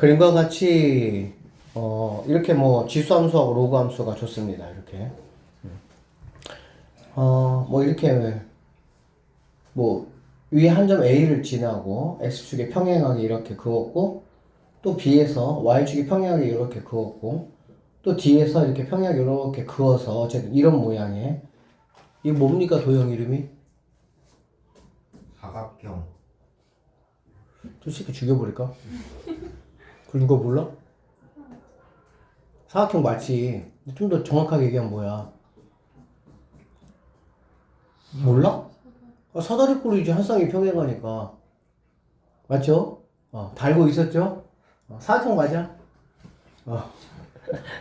그림과 같이 이렇게 뭐 지수 함수하고 로그 함수가 좋습니다. 이렇게 뭐 이렇게 뭐 위에 한 점 A를 지나고 X축에 평행하게 이렇게 그었고 또 B에서 Y축에 평행하게 이렇게 그었고 또 D에서 이렇게 평행하게 이렇게 그어서 어쨌든 이런 모양의 이게 뭡니까 도형 이름이? 사각형. 솔직히 죽여버릴까? 그 누가 몰라? 사각형 맞지? 좀 더 정확하게 얘기하면 뭐야? 몰라? 사다리꼴이지 한 쌍이 평행하니까 맞죠? 다 알고 있었죠? 사각형 맞아?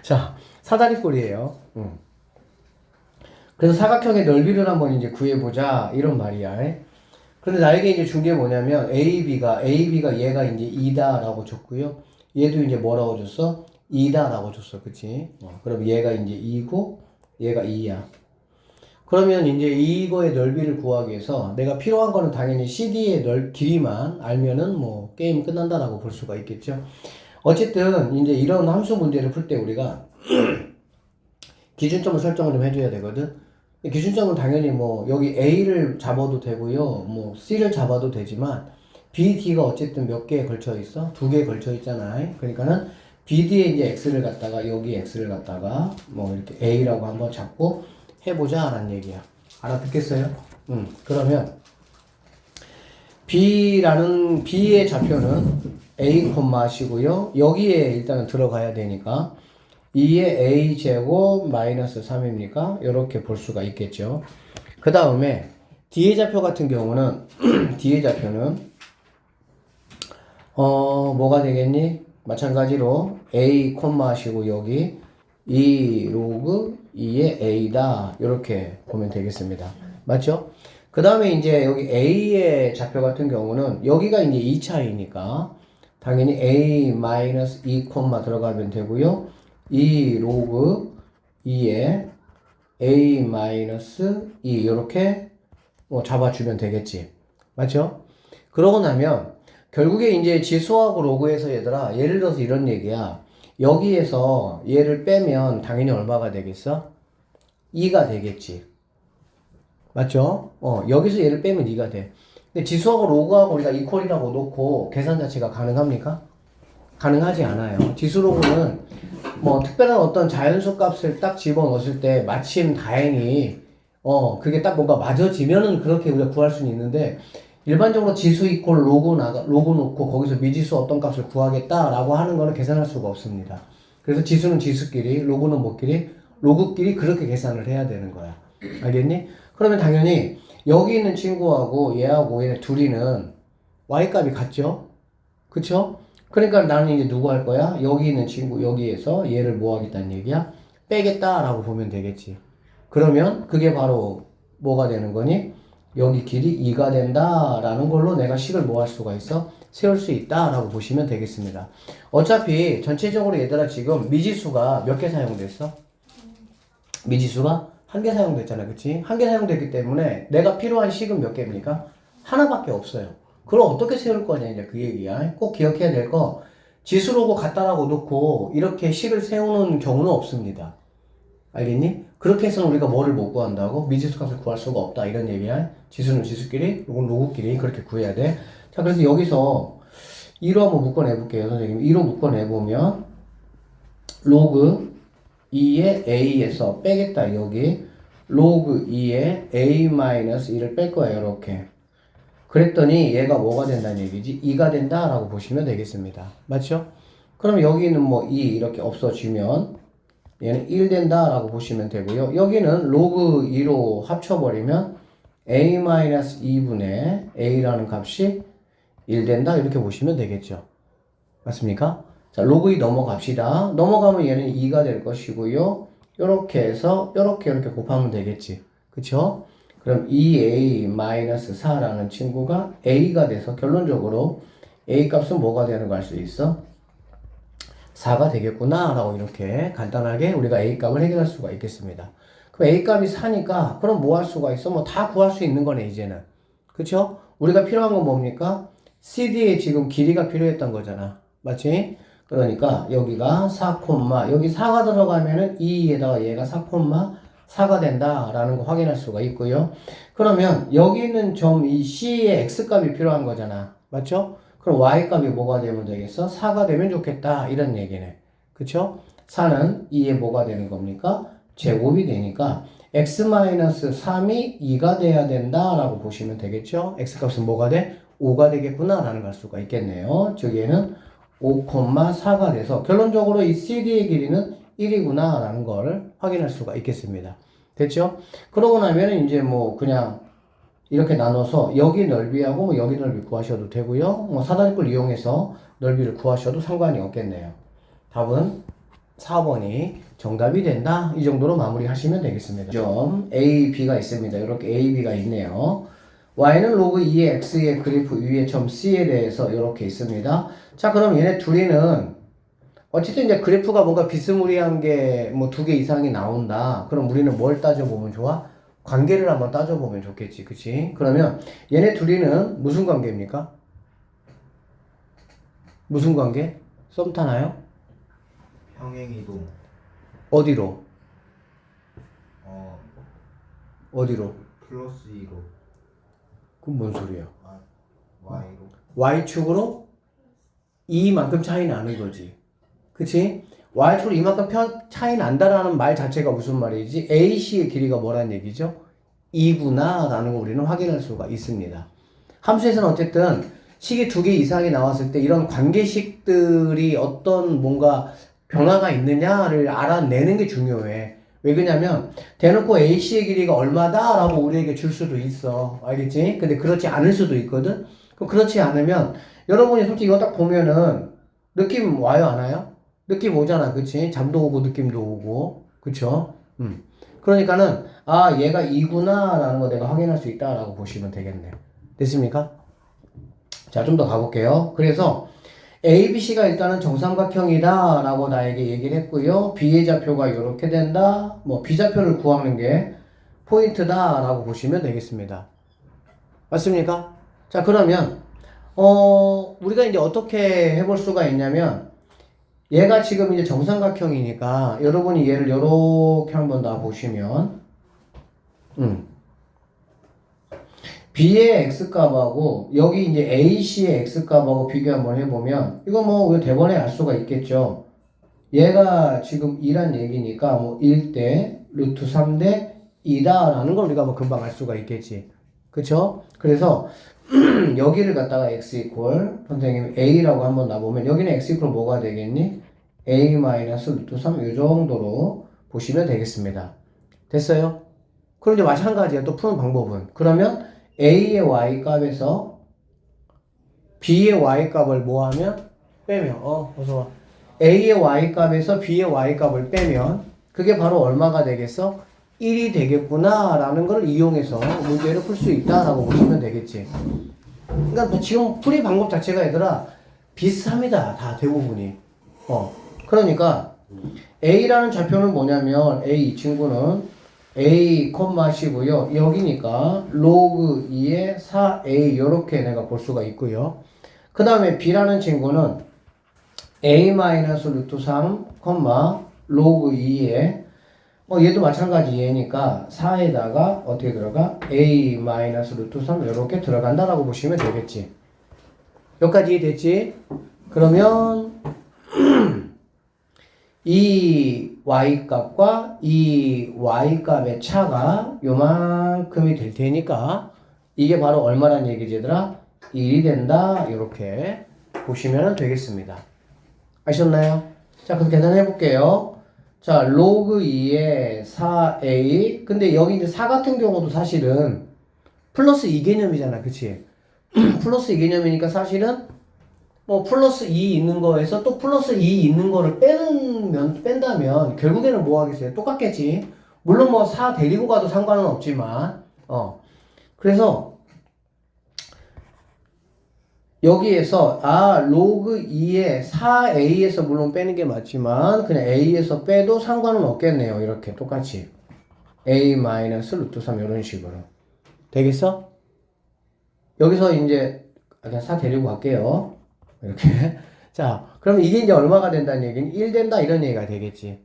자, 사다리꼴이에요. 그래서 사각형의 넓이를 한번 이제 구해보자 이런 말이야. 그런데 나에게 이제 준 게 뭐냐면 AB가 얘가 이제 2다라고 줬고요. 얘도 이제 뭐라고 줬어? 2다라고 줬어, 그치? 그럼 얘가 이제 2고 얘가 2야. 그러면 이제 이거의 넓이를 구하기 위해서 내가 필요한 거는 당연히 CD의 길이만 알면은 뭐 게임 끝난다라고 볼 수가 있겠죠. 어쨌든 이제 이런 함수 문제를 풀 때 우리가 기준점을 설정을 좀 해줘야 되거든. 기준점은 당연히 뭐 여기 A를 잡아도 되고요, 뭐 C를 잡아도 되지만 B, D가 어쨌든 몇 개에 걸쳐 있어? 두 개에 걸쳐 있잖아. 그러니까는 B, D에 이제 X를 갖다가 여기 X를 갖다가 뭐 이렇게 A라고 한번 잡고 해보자 라는 얘기야. 알아듣겠어요? 그러면 B의 좌표는 A, 시고요. 여기에 일단은 들어가야 되니까 2의 A 제곱 마이너스 3입니까? 이렇게 볼 수가 있겠죠. 그 다음에 D의 좌표 같은 경우는 D의 좌표는 뭐가 되겠니? 마찬가지로 A, 시고 여기 2 로그 2의 A다. 이렇게 보면 되겠습니다. 맞죠? 그 다음에 이제 여기 A의 좌표 같은 경우는 여기가 이제 2차이니까 당연히 A-2, 들어가면 되고요. 2 로그 2의 A-2 이렇게 뭐 잡아주면 되겠지. 맞죠? 그러고 나면 결국에 이제 지수하고 로그에서 얘들아 예를 들어서 이런 얘기야. 여기에서 얘를 빼면 당연히 얼마가 되겠어? 2가 되겠지. 맞죠? 여기서 얘를 빼면 2가 돼. 근데 지수하고 로그하고 우리가 이퀄이라고 놓고 계산 자체가 가능합니까? 가능하지 않아요. 지수 로그는 뭐 특별한 어떤 자연수 값을 딱 집어넣었을 때 마침 다행히 그게 딱 뭔가 맞아지면은 그렇게 우리가 구할 수는 있는데 일반적으로 지수 이퀄 로그 놓고 거기서 미지수 어떤 값을 구하겠다라고 하는 거는 계산할 수가 없습니다. 그래서 지수는 지수끼리, 로그는 뭐끼리? 로그끼리 그렇게 계산을 해야 되는 거야. 알겠니? 그러면 당연히 여기 있는 친구하고 얘하고 얘네 둘이는 y값이 같죠? 그쵸? 그러니까 나는 이제 누구 할 거야? 여기 있는 친구 여기에서 얘를 뭐 하겠다는 얘기야? 빼겠다라고 보면 되겠지. 그러면 그게 바로 뭐가 되는 거니? 여기 길이 2가 된다라는 걸로 내가 식을 뭐 할 수가 있어? 세울 수 있다라고 보시면 되겠습니다. 어차피 전체적으로 얘들아 지금 미지수가 몇 개 사용됐어? 미지수가 한 개 사용됐잖아, 그치? 한 개 사용됐기 때문에 내가 필요한 식은 몇 개입니까? 하나밖에 없어요. 그럼 어떻게 세울 거냐, 이제 그 얘기야. 꼭 기억해야 될 거, 지수로고 같다라고 놓고 이렇게 식을 세우는 경우는 없습니다. 알겠니? 그렇게 해서는 우리가 뭐를 못 구한다고? 미지수 값을 구할 수가 없다. 이런 얘기야. 지수는 지수끼리, 로그는 로그끼리 그렇게 구해야 돼. 자, 그래서 여기서 2로 한번 묶어내볼게요, 선생님. 2로 묶어내보면, 로그 2의 A에서 빼겠다, 여기. 로그 2의 A-1을 뺄 거예요, 이렇게. 그랬더니 얘가 뭐가 된다는 얘기지? 2가 된다라고 보시면 되겠습니다. 맞죠? 그럼 여기는 뭐 2 이렇게 없어지면 얘는 1 된다라고 보시면 되고요. 여기는 로그 2로 합쳐버리면 A-2분의 A라는 값이 1 된다 이렇게 보시면 되겠죠. 맞습니까? 자, 로그 2 넘어갑시다. 넘어가면 얘는 2가 될 것이고요. 요렇게 해서 요렇게 곱하면 되겠지. 그쵸? 그럼 2A-4라는 친구가 A가 돼서 결론적으로 A 값은 뭐가 되는 거 알 수 있어? 4가 되겠구나 라고 이렇게 간단하게 우리가 A 값을 해결할 수가 있겠습니다. 그럼 A 값이 4니까 그럼 뭐 할 수가 있어? 뭐 다 구할 수 있는 거네 이제는. 그쵸? 우리가 필요한 건 뭡니까? CD에 지금 길이가 필요했던 거잖아. 맞지? 그러니까 여기가 4, 여기 4가 들어가면은 2에다가 얘가 4, 4가 된다라는 거 확인할 수가 있고요. 그러면 여기 있는 점 이 C의 X값이 필요한 거잖아. 맞죠? 그럼 Y값이 뭐가 되면 되겠어? 4가 되면 좋겠다. 이런 얘기네. 그쵸? 4는 2에 뭐가 되는 겁니까? 제곱이 되니까 X-3이 2가 돼야 된다라고 보시면 되겠죠? X값은 뭐가 돼? 5가 되겠구나 라는 걸 알 수가 있겠네요. 즉 얘는 5,4가 돼서 결론적으로 이 CD의 길이는 1이구나 라는 걸 확인할 수가 있겠습니다. 됐죠? 그러고 나면 이제 뭐 그냥 이렇게 나눠서 여기 넓이하고 뭐 여기 넓이 구하셔도 되고요. 뭐 사다리꼴 이용해서 넓이를 구하셔도 상관이 없겠네요. 답은 4번이 정답이 된다. 이 정도로 마무리 하시면 되겠습니다. 점 A, B가 있습니다. 이렇게 A, B가 있네요. Y는 로그 2의 X의 그래프 위의 점 C에 대해서 이렇게 있습니다. 자, 그럼 얘네 둘이는 어쨌든 이제 그래프가 뭔가 비스무리한 게 뭐 2개 이상이 나온다. 그럼 우리는 뭘 따져보면 좋아? 관계를 한번 따져보면 좋겠지. 그치? 그러면 얘네 둘이는 무슨 관계입니까? 무슨 관계? 썸 타나요? 평행이동. 어디로? 어 어디로? 플러스 2로. 그건 뭔 소리야? 아 Y로. Y축으로 이만큼 차이 나는 거지. 그치? Y축으로 이만큼 차이 난다라는 말 자체가 무슨 말이지? AC의 길이가 뭐란 얘기죠? 2구나 라는 거 우리는 확인할 수가 있습니다. 함수에서는 어쨌든 식이 2개 이상이 나왔을 때 이런 관계식들이 어떤 뭔가 변화가 있느냐를 알아내는 게 중요해. 왜 그러냐면 대놓고 AC의 길이가 얼마다 라고 우리에게 줄 수도 있어. 알겠지? 근데 그렇지 않을 수도 있거든? 그럼 그렇지 않으면 여러분이 솔직히 이거 딱 보면은 느낌 와요 안 와요? 느낌 오잖아. 그치? 잠도 오고 느낌도 오고. 그쵸? 그러니까는 아 얘가 2구나 라는 거 내가 확인할 수 있다 라고 보시면 되겠네요. 됐습니까? 자, 좀 더 가볼게요. 그래서 ABC가 일단은 정삼각형이다 라고 나에게 얘기를 했고요. B의 좌표가 이렇게 된다. 뭐 B좌표를 구하는 게 포인트다 라고 보시면 되겠습니다. 맞습니까? 자, 그러면 우리가 이제 어떻게 해볼 수가 있냐면 얘가 지금 이제 정삼각형이니까 여러분이 얘를 이렇게 한번 놔 보시면 B의 X값하고 여기 이제 AC의 X값하고 비교 한번 해보면 이거 뭐 우리가 대번에 알 수가 있겠죠. 얘가 지금 2란 얘기니까 뭐 1대 루트 3대 2다 라는 걸 우리가 뭐 금방 알 수가 있겠지. 그쵸? 그래서 여기를 갖다가 x 이퀄 선생님 a라고 한번 놔보면 여기는 x 이퀄 뭐가 되겠니? a 마이너스 루트 3 이 정도로 보시면 되겠습니다. 됐어요? 그럼 이제 마찬가지야. 또 푸는 방법은 그러면 a의 y 값에서 b의 y 값을 뭐 하면? 빼면 어서와. a의 y 값에서 b의 y 값을 빼면 그게 바로 얼마가 되겠어? 1이 되겠구나 라는 걸 이용해서 문제를 풀 수 있다라고 보시면 되겠지. 그러니까 뭐 지금 풀이 방법 자체가 얘들아 비슷합니다. 다 대부분이. 그러니까 a라는 좌표는 뭐냐면 a 이 친구는 a, 10고요. 여기니까 로그 2의 4a 요렇게 내가 볼 수가 있고요. 그 다음에 b라는 친구는 a 마이너스 루트 3, 로그 2의 얘도 마찬가지 얘니까 4에다가 어떻게 들어가? a 마이너스 루트 3 이렇게 들어간다라고 보시면 되겠지. 여기까지 됐지? 그러면 이 y값과 이 y값의 차가 요만큼이 될 테니까 이게 바로 얼마란 얘기지 얘들아? 1이 된다 이렇게 보시면 되겠습니다. 아셨나요? 자, 그럼 계산해 볼게요. 자, 로그 2의 4a. 근데 여기 이제 4 같은 경우도 사실은 플러스 2 개념이잖아. 그치? 플러스 2 개념이니까 사실은 뭐 플러스 2 있는 거에서 또 플러스 2 있는 거를 뺀다면 결국에는 뭐 하겠어요? 똑같겠지. 물론 뭐 4 데리고 가도 상관은 없지만 그래서 여기에서 로그 2의 4a에서 물론 빼는 게 맞지만 그냥 a에서 빼도 상관은 없겠네요. 이렇게 똑같이 a 마이너스 루트 3 이런 식으로 되겠어? 여기서 이제 그냥 4 데리고 갈게요. 이렇게 자 그럼 이게 이제 얼마가 된다는 얘기는 1 된다 이런 얘기가 되겠지.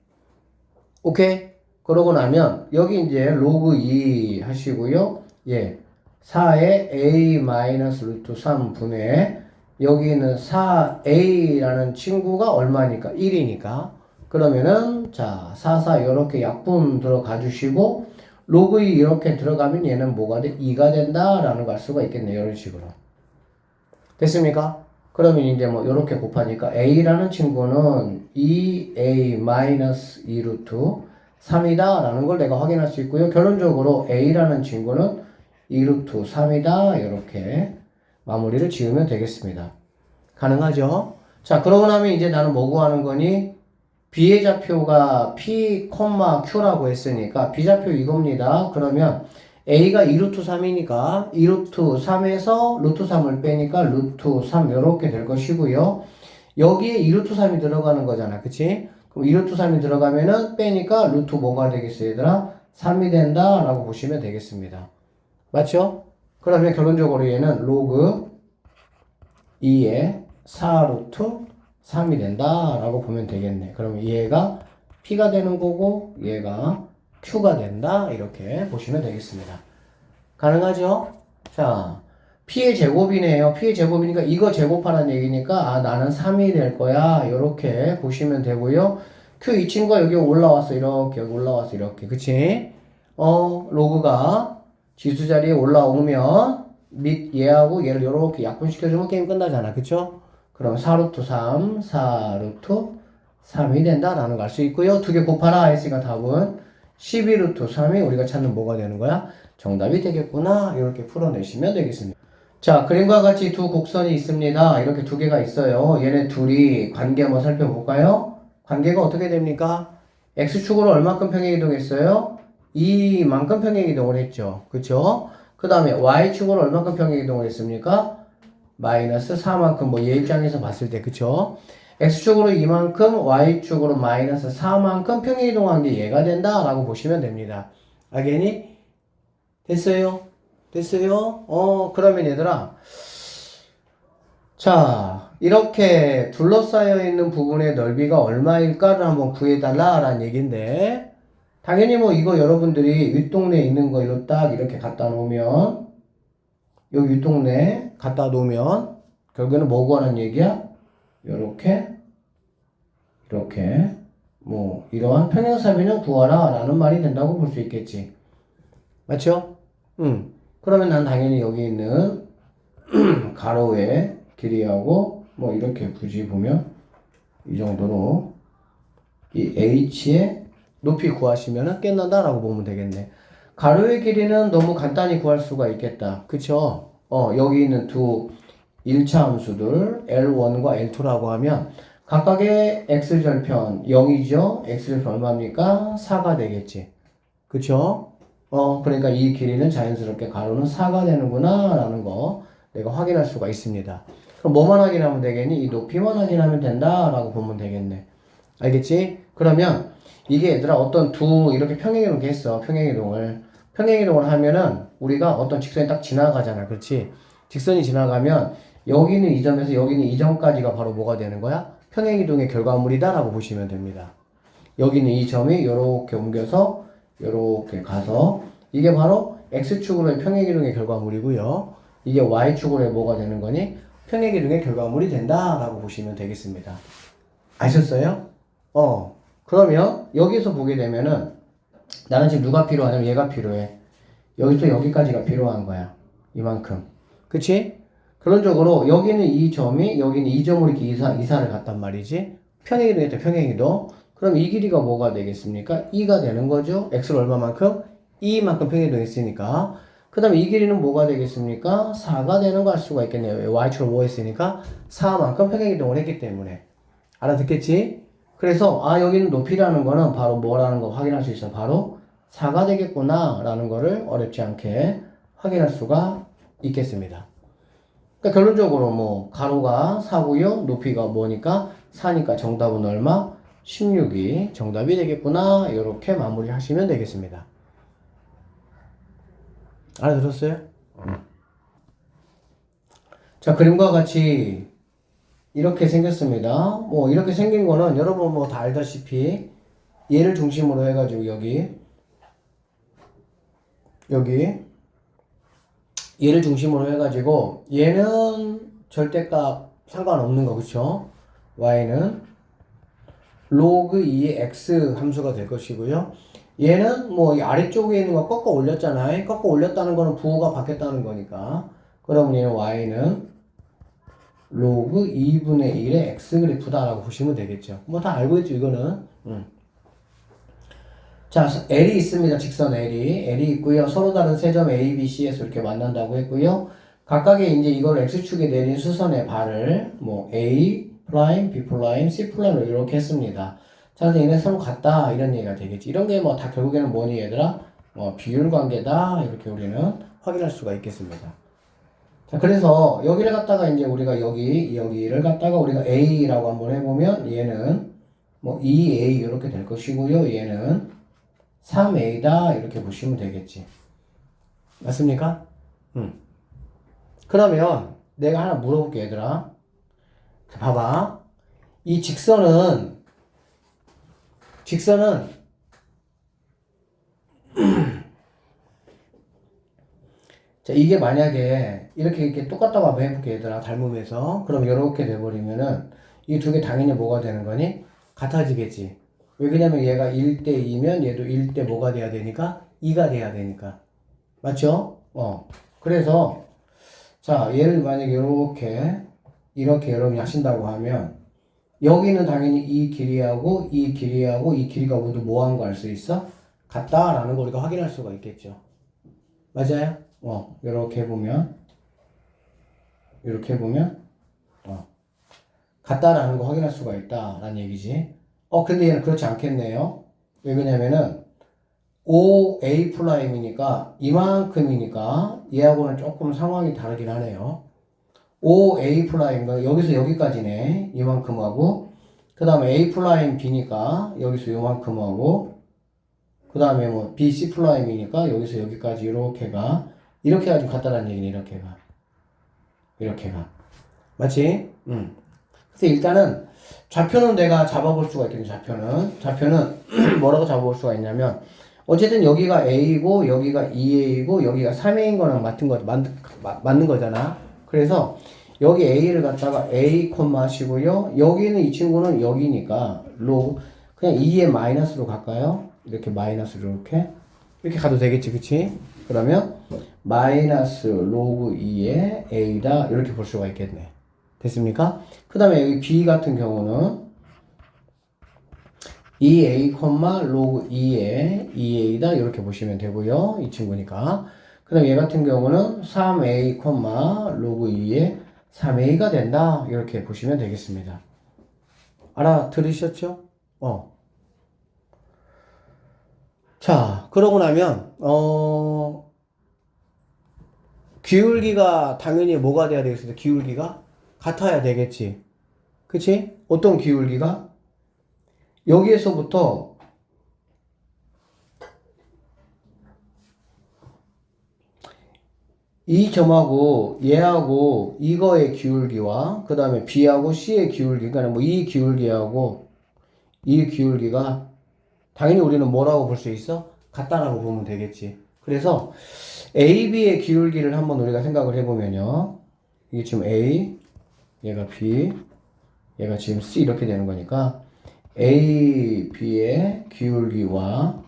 오케이? 그러고 나면 여기 이제 로그 2 하시고요. 예. 4에 a 마이너스 루트 3분의 여기는 4a라는 친구가 얼마니까? 1이니까. 그러면은 자, 4, 4 이렇게 약분 들어가 주시고 로그 2 이렇게 들어가면 얘는 뭐가 돼? 2가 된다라는 걸 알 수가 있겠네요. 이런 식으로. 됐습니까? 그러면 이제 뭐 이렇게 곱하니까 a라는 친구는 2a 마이너스 2 루트 3이다 라는 걸 내가 확인할 수 있고요. 결론적으로 a라는 친구는 2 루트 3이다 이렇게 마무리를 지으면 되겠습니다. 가능하죠? 자, 그러고 나면 이제 나는 뭐 구하는 거니? b의 좌표가 p, q라고 했으니까 b좌표 이겁니다. 그러면 a가 2루트 3이니까 2루트 3에서 루트 3을 빼니까 루트 3 이렇게 될 것이고요. 여기에 2루트 3이 들어가는 거잖아. 그치? 그럼 2루트 3이 들어가면은 빼니까 루트 뭐가 되겠어요, 얘들아? 3이 된다 라고 보시면 되겠습니다. 맞죠? 그러면 결론적으로 얘는 로그 2에 4루트 3이 된다 라고 보면 되겠네. 그러면 얘가 P가 되는 거고 얘가 Q가 된다 이렇게 보시면 되겠습니다. 가능하죠? 자, P의 제곱이네요. P의 제곱이니까 이거 제곱하라는 얘기니까 아 나는 3이 될 거야 이렇게 보시면 되고요. Q 이 친구가 여기 올라왔어 이렇게 여기 올라왔어 이렇게 그치? 로그가 지수 자리에 올라오면 및 얘하고 얘를 이렇게 약분시켜주면 게임 끝나잖아. 그쵸? 그럼 4루트 3, 4루트 3이 된다라는 걸 알 수 있고요. 두 개 곱하라 했으니까 답은 12루트 3이 우리가 찾는 뭐가 되는 거야? 정답이 되겠구나. 이렇게 풀어내시면 되겠습니다. 자, 그림과 같이 두 곡선이 있습니다. 이렇게 두 개가 있어요. 얘네 둘이 관계 한번 살펴볼까요? 관계가 어떻게 됩니까? X축으로 얼마큼 평행이동했어요? 이만큼 평행이동을 했죠. 그쵸? 그 다음에 Y축으로 얼마큼 평행이동을 했습니까? 마이너스 4만큼 뭐 얘 입장에서 봤을 때 그쵸? X축으로 이만큼 Y축으로 마이너스 4만큼 평행이동한 게 얘가 된다 라고 보시면 됩니다. 알겠니? 됐어요? 됐어요? 그러면 얘들아 자 이렇게 둘러싸여 있는 부분의 넓이가 얼마일까를 한번 구해달라 라는 얘기인데 당연히 뭐 이거 여러분들이 윗동네에 있는 거 이거 딱 이렇게 갖다 놓으면 여기 윗동네 갖다 놓으면 결국에는 뭐 구하는 얘기야? 이렇게 뭐 이러한 평행사변을 구하라 라는 말이 된다고 볼 수 있겠지. 맞죠? 그러면 난 당연히 여기 있는 가로의 길이하고 뭐 이렇게 굳이 보면 이 정도로 이 h의 높이 구하시면은 끝난다 라고 보면 되겠네. 가로의 길이는 너무 간단히 구할 수가 있겠다. 그쵸? 여기 있는 두 1차 함수들 L1과 L2라고 하면 각각의 x절편 0이죠? x절편 얼마입니까? 4가 되겠지. 그쵸? 그러니까 이 길이는 자연스럽게 가로는 4가 되는구나 라는 거 내가 확인할 수가 있습니다. 그럼 뭐만 확인하면 되겠니? 이 높이만 확인하면 된다 라고 보면 되겠네. 알겠지? 그러면 이게 얘들아 어떤 두 이렇게 평행이동 했어. 평행이동을 하면은 우리가 어떤 직선이 딱 지나가잖아. 그렇지? 직선이 지나가면 여기 있는 이 점에서 여기 있는 이 점까지가 바로 뭐가 되는 거야? 평행이동의 결과물이다 라고 보시면 됩니다. 여기 있는 이 점이 요렇게 옮겨서 요렇게 가서 이게 바로 X축으로의 평행이동의 결과물이고요. 이게 Y축으로의 뭐가 되는 거니? 평행이동의 결과물이 된다 라고 보시면 되겠습니다. 아셨어요? 그러면 여기서 보게 되면은 나는 지금 누가 필요하냐면 얘가 필요해. 여기서 여기까지가 필요한 거야. 이만큼. 그치? 결론적으로 여기는 이 점이 여기는 이 점으로 이렇게 이사를 갔단 말이지. 평행이동했다 평행이동. 그럼 이 길이가 뭐가 되겠습니까? 2가 되는 거죠. x를 얼마만큼? 2만큼 평행이동했으니까. 그 다음에 이 길이는 뭐가 되겠습니까? 4가 되는 거 알 수가 있겠네요. y축을 뭐 했으니까 4만큼 평행이동을 했기 때문에. 알아듣겠지? 그래서 여기는 높이라는 거는 바로 뭐라는 거 확인할 수 있어. 바로 4가 되겠구나 라는 거를 어렵지 않게 확인할 수가 있겠습니다. 그러니까 결론적으로 뭐 가로가 4고요. 높이가 뭐니까 4니까 정답은 얼마? 16이 정답이 되겠구나. 이렇게 마무리 하시면 되겠습니다. 알아들었어요? 자, 그림과 같이 이렇게 생겼습니다. 뭐 이렇게 생긴 거는 여러분 뭐 다 알다시피 얘를 중심으로 해가지고 여기 얘를 중심으로 해가지고 얘는 절대값 상관없는 거 그쵸? y는 로그 2의 x 함수가 될 것이고요. 얘는 뭐 이 아래쪽에 있는 거 꺾어 올렸잖아요. 꺾어 올렸다는 거는 부호가 바뀌었다는 거니까. 그러면 얘는 y는 로그 2분의 1의 x 그래프다라고 보시면 되겠죠. 뭐 다 알고 있죠 이거는. 자, L이 있습니다. 직선 L이 있고요. 서로 다른 세 점 A, B, C에서 이렇게 만난다고 했고요. 각각의 이제 이걸 X축에 내린 수선의 발을 뭐 A 프라임, B 프라임, C 프라임으로 이렇게 했습니다. 자, 그래서 얘네 서로 같다 이런 얘기가 되겠지. 이런 게 뭐 다 결국에는 뭐니 얘들아? 비율 관계다 이렇게 우리는 확인할 수가 있겠습니다. 자, 그래서 여기를 갖다가 이제 우리가 여기를 갖다가 우리가 A라고 한번 해보면 얘는 뭐 2A 이렇게 될 것이고요. 얘는 3A다 이렇게 보시면 되겠지. 맞습니까? 그러면 내가 하나 물어볼게 얘들아. 봐봐. 이 직선은 자, 이게 만약에 이렇게 똑같다고 한번 해볼게 얘들아. 닮으면서 그럼 이렇게 돼버리면은 이 두 개 당연히 뭐가 되는 거니? 같아지겠지. 왜 그러냐면 얘가 1대 2면 얘도 1대 뭐가 돼야 되니까? 2가 돼야 되니까. 맞죠? 그래서 자 얘를 만약에 이렇게 여러분이 하신다고 하면 여기는 당연히 이 길이하고 이 길이하고 이 길이가 모두 뭐한 거 알 수 있어? 같다라는 거 우리가 확인할 수가 있겠죠. 맞아요? 이렇게 해보면 같다라는 거 확인할 수가 있다라는 얘기지. 근데 얘는 그렇지 않겠네요. 왜 그러냐면은 OA 프라임이니까 이만큼이니까 얘하고는 조금 상황이 다르긴 하네요. OA 프라임은 여기서 여기까지네. 이만큼하고 그 다음에 A 프라임 B니까 여기서 요만큼하고 그 다음에 뭐 BC 프라임이니까 여기서 여기까지 이렇게 가지고 같다라는 얘기네. 이렇게가 맞지? 그래서 일단은 좌표는 내가 잡아볼 수가 있겠네. 좌표는 뭐라고 잡아볼 수가 있냐면 어쨌든 여기가 A고 여기가 2A고 여기가 3A인 거랑 맞는 거잖아. 그래서 여기 A를 갖다가 A 콤마 하시고요. 여기는 이 친구는 여기니까 로그 그냥 2의 마이너스로 갈까요? 이렇게 마이너스로 이렇게 가도 되겠지. 그치? 그러면 마이너스 로그 2의 A다 이렇게 볼 수가 있겠네. 됐습니까? 그 다음에 여기 B 같은 경우는 2A, 로그 2의 2A다 이렇게 보시면 되고요. 이 친구니까. 그 다음에 얘 같은 경우는 3A, 로그 2의 3A가 된다 이렇게 보시면 되겠습니다. 알아들으셨죠? 자, 그러고 나면 기울기가 당연히 뭐가 돼야 되겠어? 기울기가 같아야 되겠지. 그치? 어떤 기울기가? 여기에서부터 이 점하고 얘하고 이거의 기울기와 그 다음에 B하고 C의 기울기, 그러니까 뭐 이 기울기하고 이 기울기가 당연히 우리는 뭐라고 볼 수 있어? 같다라고 보면 되겠지. 그래서 AB의 기울기를 한번 우리가 생각을 해보면요. 이게 지금 A, 얘가 B, 얘가 지금 C 이렇게 되는 거니까 A, B의 기울기와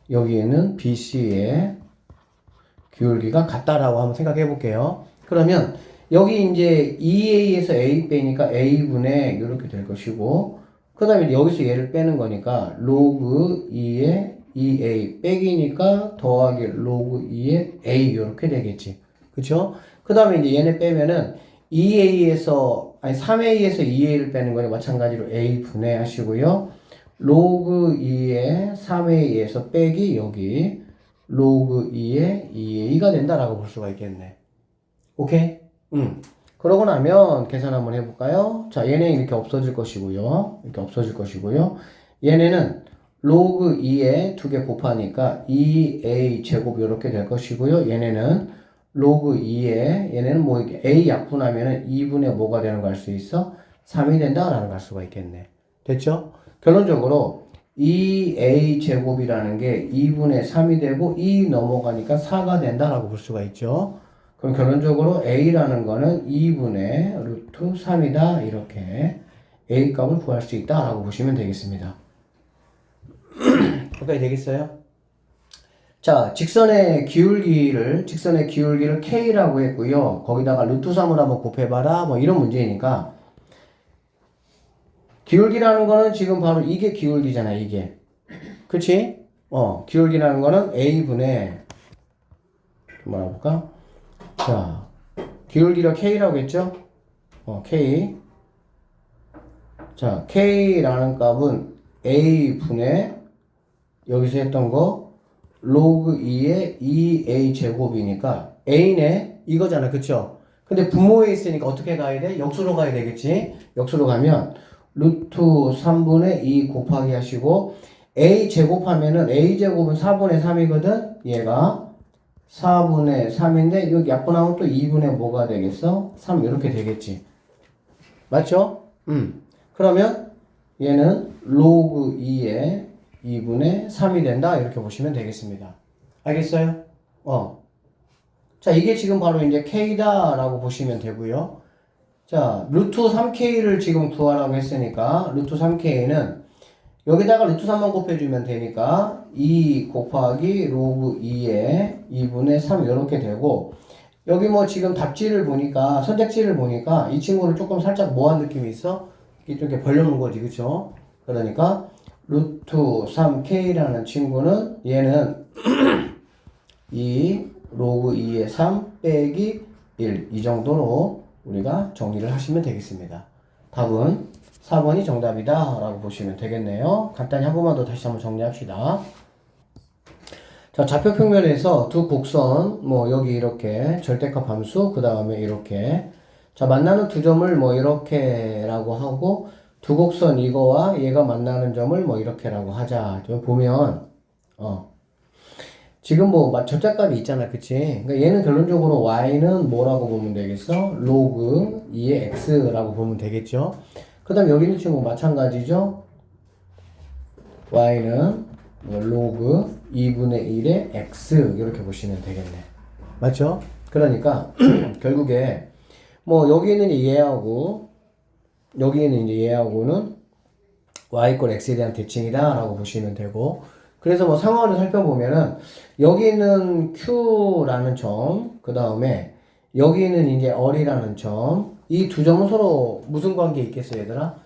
여기에는 B, C의 기울기가 같다라고 한번 생각해 볼게요. 그러면 여기 이제 2A에서 A 빼니까 A분의 이렇게 될 것이고 그 다음에 여기서 얘를 빼는 거니까 로그 2의 2A 빼기니까 더하기 로그 2의 A 이렇게 되겠지. 그쵸? 그 다음에 이제 얘네 빼면은 3A에서 2A를 빼는 거니 마찬가지로 A 분해하시고요. 로그 2의 3A에서 빼기 여기 로그 2의 2A가 된다라고 볼 수가 있겠네. 오케이? 그러고 나면 계산 한번 해볼까요? 자, 얘는 이렇게 없어질 것이고요. 얘네는 로그 2에 두 개 곱하니까 2A 제곱 이렇게 될 것이고요. 얘네는 로그 2에 얘네는 뭐 이렇게 a 약분하면은 2분의 뭐가 되는 거 알 수 있어? 3이 된다라는 걸 알 수가 있겠네. 됐죠? 결론적으로 2a 제곱이라는 게 2분의 3이 되고 2 넘어가니까 4가 된다라고 볼 수가 있죠. 그럼 결론적으로 a라는 거는 2분의 루트 3이다 이렇게 a 값을 구할 수 있다라고 보시면 되겠습니다. 여기까지 되겠어요? 자, 직선의 기울기를 K라고 했고요. 거기다가 루트 3을 한번 곱해봐라. 뭐 이런 문제이니까. 기울기라는 거는 지금 바로 이게 기울기잖아, 이게. 그치? 기울기라는 거는 A분의, 뭐라 볼까? 자, 기울기를 K라고 했죠? K. 자, K라는 값은 A분의, 여기서 했던 거, 로그 2의 2a 제곱이니까 a네 이거잖아 그쵸? 근데 분모에 있으니까 어떻게 가야 돼? 역수로 가야 되겠지? 역수로 가면 루트 3분의 2 곱하기 하시고 a 제곱하면은 a 제곱은 4분의 3이거든? 얘가 4분의 3인데 여기 약분하면 또 2분의 뭐가 되겠어? 3 이렇게 되겠지 맞죠? 그러면 얘는 로그 2의 2분의 3이 된다 이렇게 보시면 되겠습니다. 알겠어요? 자 이게 지금 바로 이제 K다 라고 보시면 되고요. 자 루트 3K를 지금 구하라고 했으니까 루트 3K는 여기다가 루트 3만 곱해주면 되니까 2 곱하기 로그 2의 2분의 3 이렇게 되고 여기 뭐 지금 답지를 보니까 선택지를 보니까 이 친구를 조금 살짝 뭐한 느낌이 있어? 이렇게 벌려놓은 거지 그쵸? 그러니까 루트 3K라는 친구는 얘는 2 로그 2의 3 빼기 1 이 정도로 우리가 정리를 하시면 되겠습니다. 답은 4번이 정답이다 라고 보시면 되겠네요. 간단히 한 번만 더 다시 한번 정리합시다. 자 좌표평면에서 두 곡선 뭐 여기 이렇게 절대값 함수 그 다음에 이렇게 자 만나는 두 점을 뭐 이렇게 라고 하고 두 곡선 이거와 얘가 만나는 점을 뭐 이렇게라고 하자. 좀 보면 지금 뭐 절대값이 있잖아, 그치? 그러니까 얘는 결론적으로 y는 뭐라고 보면 되겠어? 로그 2의 x라고 보면 되겠죠. 그다음 여기 있는 친구 마찬가지죠. y는 뭐 로그 2분의 1의 x 이렇게 보시면 되겠네. 맞죠? 그러니까 결국에 뭐 여기 있는 얘하고 여기에는 이제 얘하고는 y 꼴 x에 대한 대칭이다 라고 보시면 되고 그래서 뭐 상황을 살펴보면은 여기 있는 q라는 점 그 다음에 여기 있는 이제 얼이라는 점 이 두 점은 서로 무슨 관계에 있겠어 얘들아?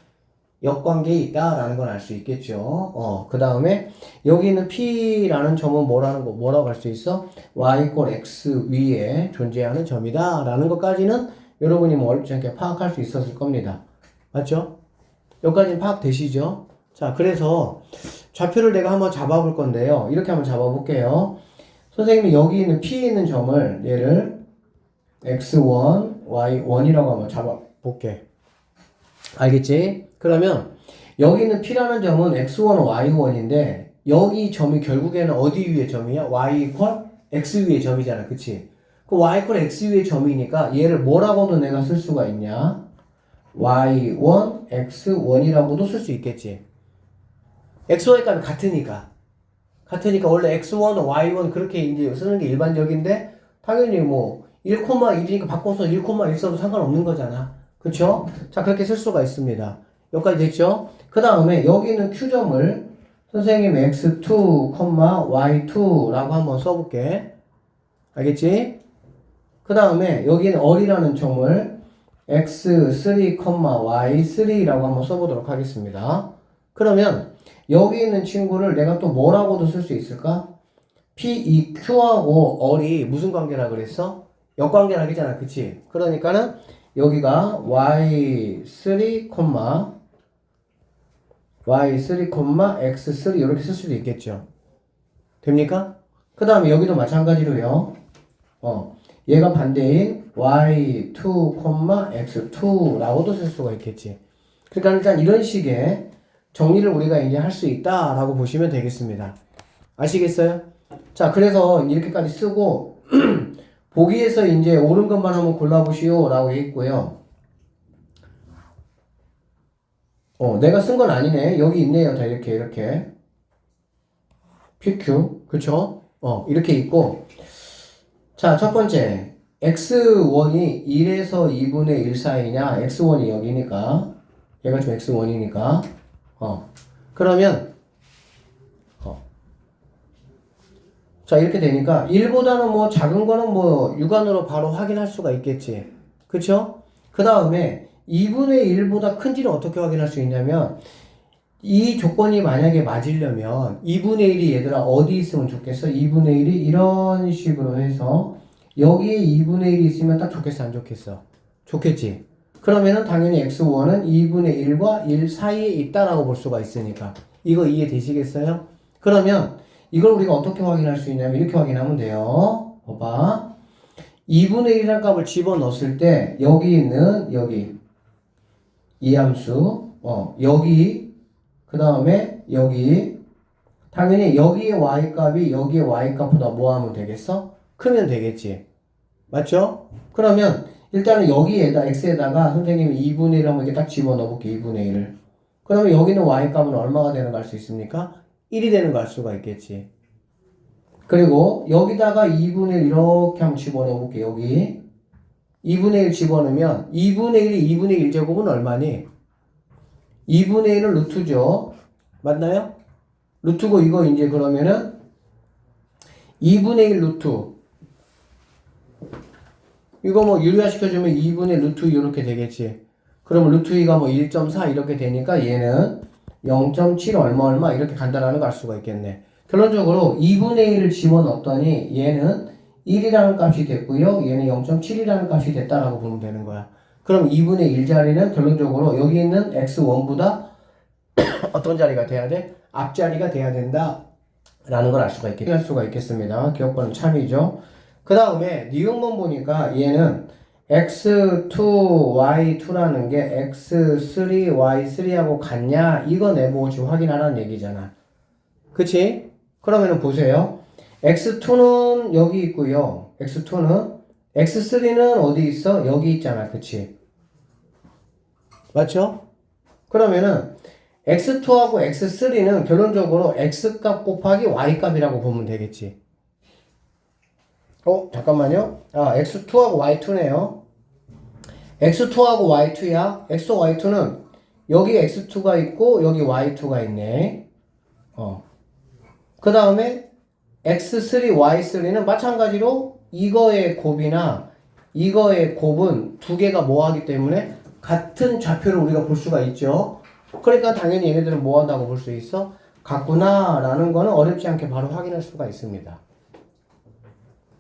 역관계에 있다라는 걸 알 수 있겠죠. 그 다음에 여기 있는 p라는 점은 뭐라고 할 수 있어? y 꼴 x 위에 존재하는 점이다 라는 것까지는 여러분이 뭐 어렵지 않게 파악할 수 있었을 겁니다. 맞죠? 여기까지는 파악되시죠? 자, 그래서 좌표를 내가 한번 잡아볼 건데요. 이렇게 한번 잡아볼게요. 선생님이 여기 있는 P에 있는 점을 얘를 x1, y1이라고 한번 잡아볼게. 알겠지? 그러면 여기 있는 P라는 점은 x1, y1인데 여기 점이 결국에는 어디 위의 점이야? y 이퀄 x 위의 점이잖아. 그치? 그 y 이퀄 x 위의 점이니까 얘를 뭐라고도 내가 쓸 수가 있냐? y1, x1이라고도 쓸 수 있겠지. xy 값이 같으니까 원래 x1, y1 그렇게 이제 쓰는 게 일반적인데 당연히 뭐 1,1이니까 바꿔서 1,1 써도 상관없는 거잖아. 그쵸? 자 그렇게 쓸 수가 있습니다. 여기까지 됐죠? 그 다음에 여기는 q점을 선생님 x2, y2라고 한번 써볼게. 알겠지? 그 다음에 여기는 얼이라는 점을 x3, y3라고 한번 써보도록 하겠습니다. 그러면 여기 있는 친구를 내가 또 뭐라고도 쓸 수 있을까? Q하고 얼이 무슨 관계라 그랬어? 역관계라 했잖아. 그치? 그러니까는 여기가 y3, x3 이렇게 쓸 수도 있겠죠. 됩니까? 그 다음에 여기도 마찬가지로요. 얘가 반대인 y2, x2라고도 쓸 수가 있겠지. 그러니까 일단 이런 식의 정리를 우리가 이제 할 수 있다라고 보시면 되겠습니다. 아시겠어요? 자, 그래서 이렇게까지 쓰고 보기에서 이제 옳은 것만 한번 골라보시오 라고 했고요. 내가 쓴 건 아니네. 여기 있네요. 다 이렇게. PQ. 그쵸? 이렇게 있고. 자, 첫 번째. x1이 1에서 2분의 1 사이냐? x1이 여기니까. 얘가 좀 x1이니까. 그러면, 자, 이렇게 되니까 1보다는 뭐 작은 거는 뭐 육안으로 바로 확인할 수가 있겠지. 그쵸? 그 다음에 2분의 1보다 큰지를 어떻게 확인할 수 있냐면, 이 조건이 만약에 맞으려면 2분의 1이 얘들아 어디 있으면 좋겠어? 2분의 1이 이런 식으로 해서 여기에 2분의 1이 있으면 딱 좋겠어? 안 좋겠어? 좋겠지? 그러면은 당연히 x1은 2분의 1과 1 사이에 있다라고 볼 수가 있으니까 이거 이해되시겠어요? 그러면 이걸 우리가 어떻게 확인할 수 있냐면 이렇게 확인하면 돼요. 봐봐. 2분의 1이라는 값을 집어넣었을 때 여기 있는 여기 이 함수 여기 그 다음에 여기 당연히 여기의 y값이 여기의 y값보다 뭐 하면 되겠어? 크면 되겠지. 맞죠? 그러면 일단은 여기에다 x에다가 선생님이 2분의 1 한번 이렇게 딱 집어넣어 볼게. 2분의 1을. 그러면 여기는 y값은 얼마가 되는 거 알 수 있습니까? 1이 되는 거 알 수가 있겠지. 그리고 여기다가 2분의 1 이렇게 한번 집어넣어 볼게. 여기 2분의 1 집어넣으면 2분의 1이 2분의 1제곱은 얼마니? 2분의 1은 루트죠. 맞나요? 루트고 이거 이제 그러면은 2분의 1 루트 이거 뭐 유리화 시켜주면 2분의 루트 이렇게 되겠지. 그러면 루트 2가 뭐 1.4 이렇게 되니까 얘는 0.7 얼마 이렇게 간다라는 걸 알 수가 있겠네. 결론적으로 2분의 1을 집어넣었더니 얘는 1이라는 값이 됐고요. 얘는 0.7이라는 값이 됐다라고 보면 되는 거야. 그럼 2분의 1 자리는 결론적으로 여기 있는 x1보다 어떤 자리가 돼야 돼? 앞자리가 돼야 된다 라는 걸 알 수가 있겠습니다. 기억번호 참이죠. 그 다음에 니은번 보니까 얘는 x2, y2라는 게 x3, y3하고 같냐? 이거 내보고 지금 확인하라는 얘기잖아. 그치? 그러면은 보세요. x2는 여기 있고요. x3는 어디 있어? 여기 있잖아. 그치? 맞죠? 그러면은 x2하고 x3는 결론적으로 x값 곱하기 y값이라고 보면 되겠지. 잠깐만요. x2하고 y2네요. x2하고 y2야. x, y2는 여기 x2가 있고 여기 y2가 있네. 그 다음에 x3, y3는 마찬가지로 이거의 곱이나 이거의 곱은 두 개가 뭐 하기 때문에 같은 좌표를 우리가 볼 수가 있죠. 그러니까 당연히 얘네들은 뭐 한다고 볼 수 있어? 같구나 라는 거는 어렵지 않게 바로 확인할 수가 있습니다.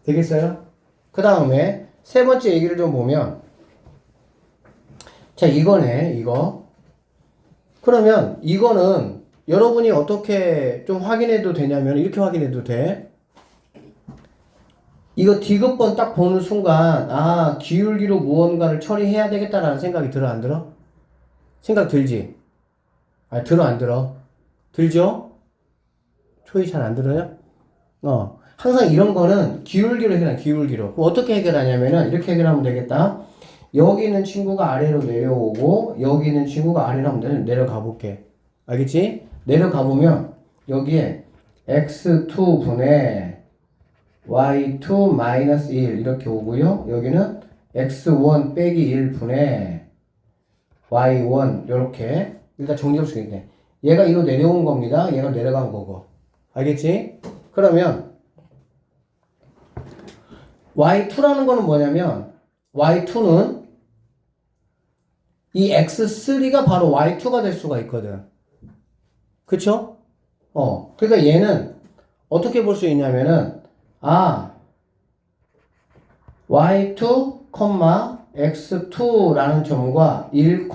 되겠어요? 그 다음에 세 번째 얘기를 좀 보면 자 이거네 이거. 그러면 이거는 여러분이 어떻게 좀 확인해도 되냐면 이렇게 확인해도 돼. 이거 디귿번 딱 보는 순간 기울기로 무언가를 처리해야 되겠다라는 생각이 들어 안 들어? 생각 들지? 들어 안 들어? 들죠? 초이 잘 안 들어요? 항상 이런 거는 기울기로 해결해. 기울기로. 그럼 어떻게 해결하냐면은 이렇게 해결하면 되겠다. 여기 있는 친구가 아래로 내려오고 여기 있는 친구가 아래로 한번 내려가 볼게. 알겠지? 내려가 보면 여기에 x2분의 y2 마이너스 1 이렇게 오고요. 여기는 x1 빼기 1분의 y1 이렇게 일단 정리할 수 있네. 얘가 이로 내려온 겁니다. 얘가 내려간 거고. 알겠지? 그러면 y2라는 거는 뭐냐면 y2는 이 x3가 바로 y2가 될 수가 있거든. 그쵸? 그러니까 얘는 어떻게 볼 수 있냐면은 y2, x2라는 점과 1,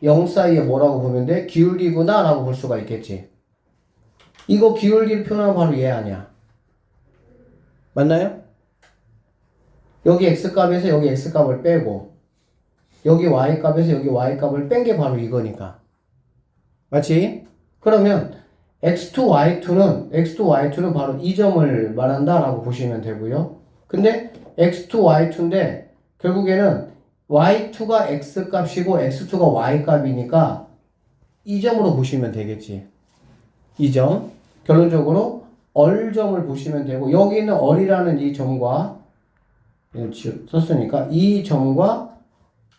0 사이에 뭐라고 보면 돼? 기울기구나 라고 볼 수가 있겠지. 이거 기울기를 표현하면 바로 얘 아니야. 맞나요? 여기 x값에서 여기 x값을 빼고 여기 y값에서 여기 y값을 뺀 게 바로 이거니까. 맞지? 그러면 x2, y2는 바로 이 점을 말한다 라고 보시면 되고요. 근데 x2, y2인데 결국에는 y2가 x 값이고 x2가 y 값이니까 이 점으로 보시면 되겠지. 이 점. 결론적으로 얼점을 보시면 되고 여기 있는 얼이라는 이 점과 썼으니까 이 점과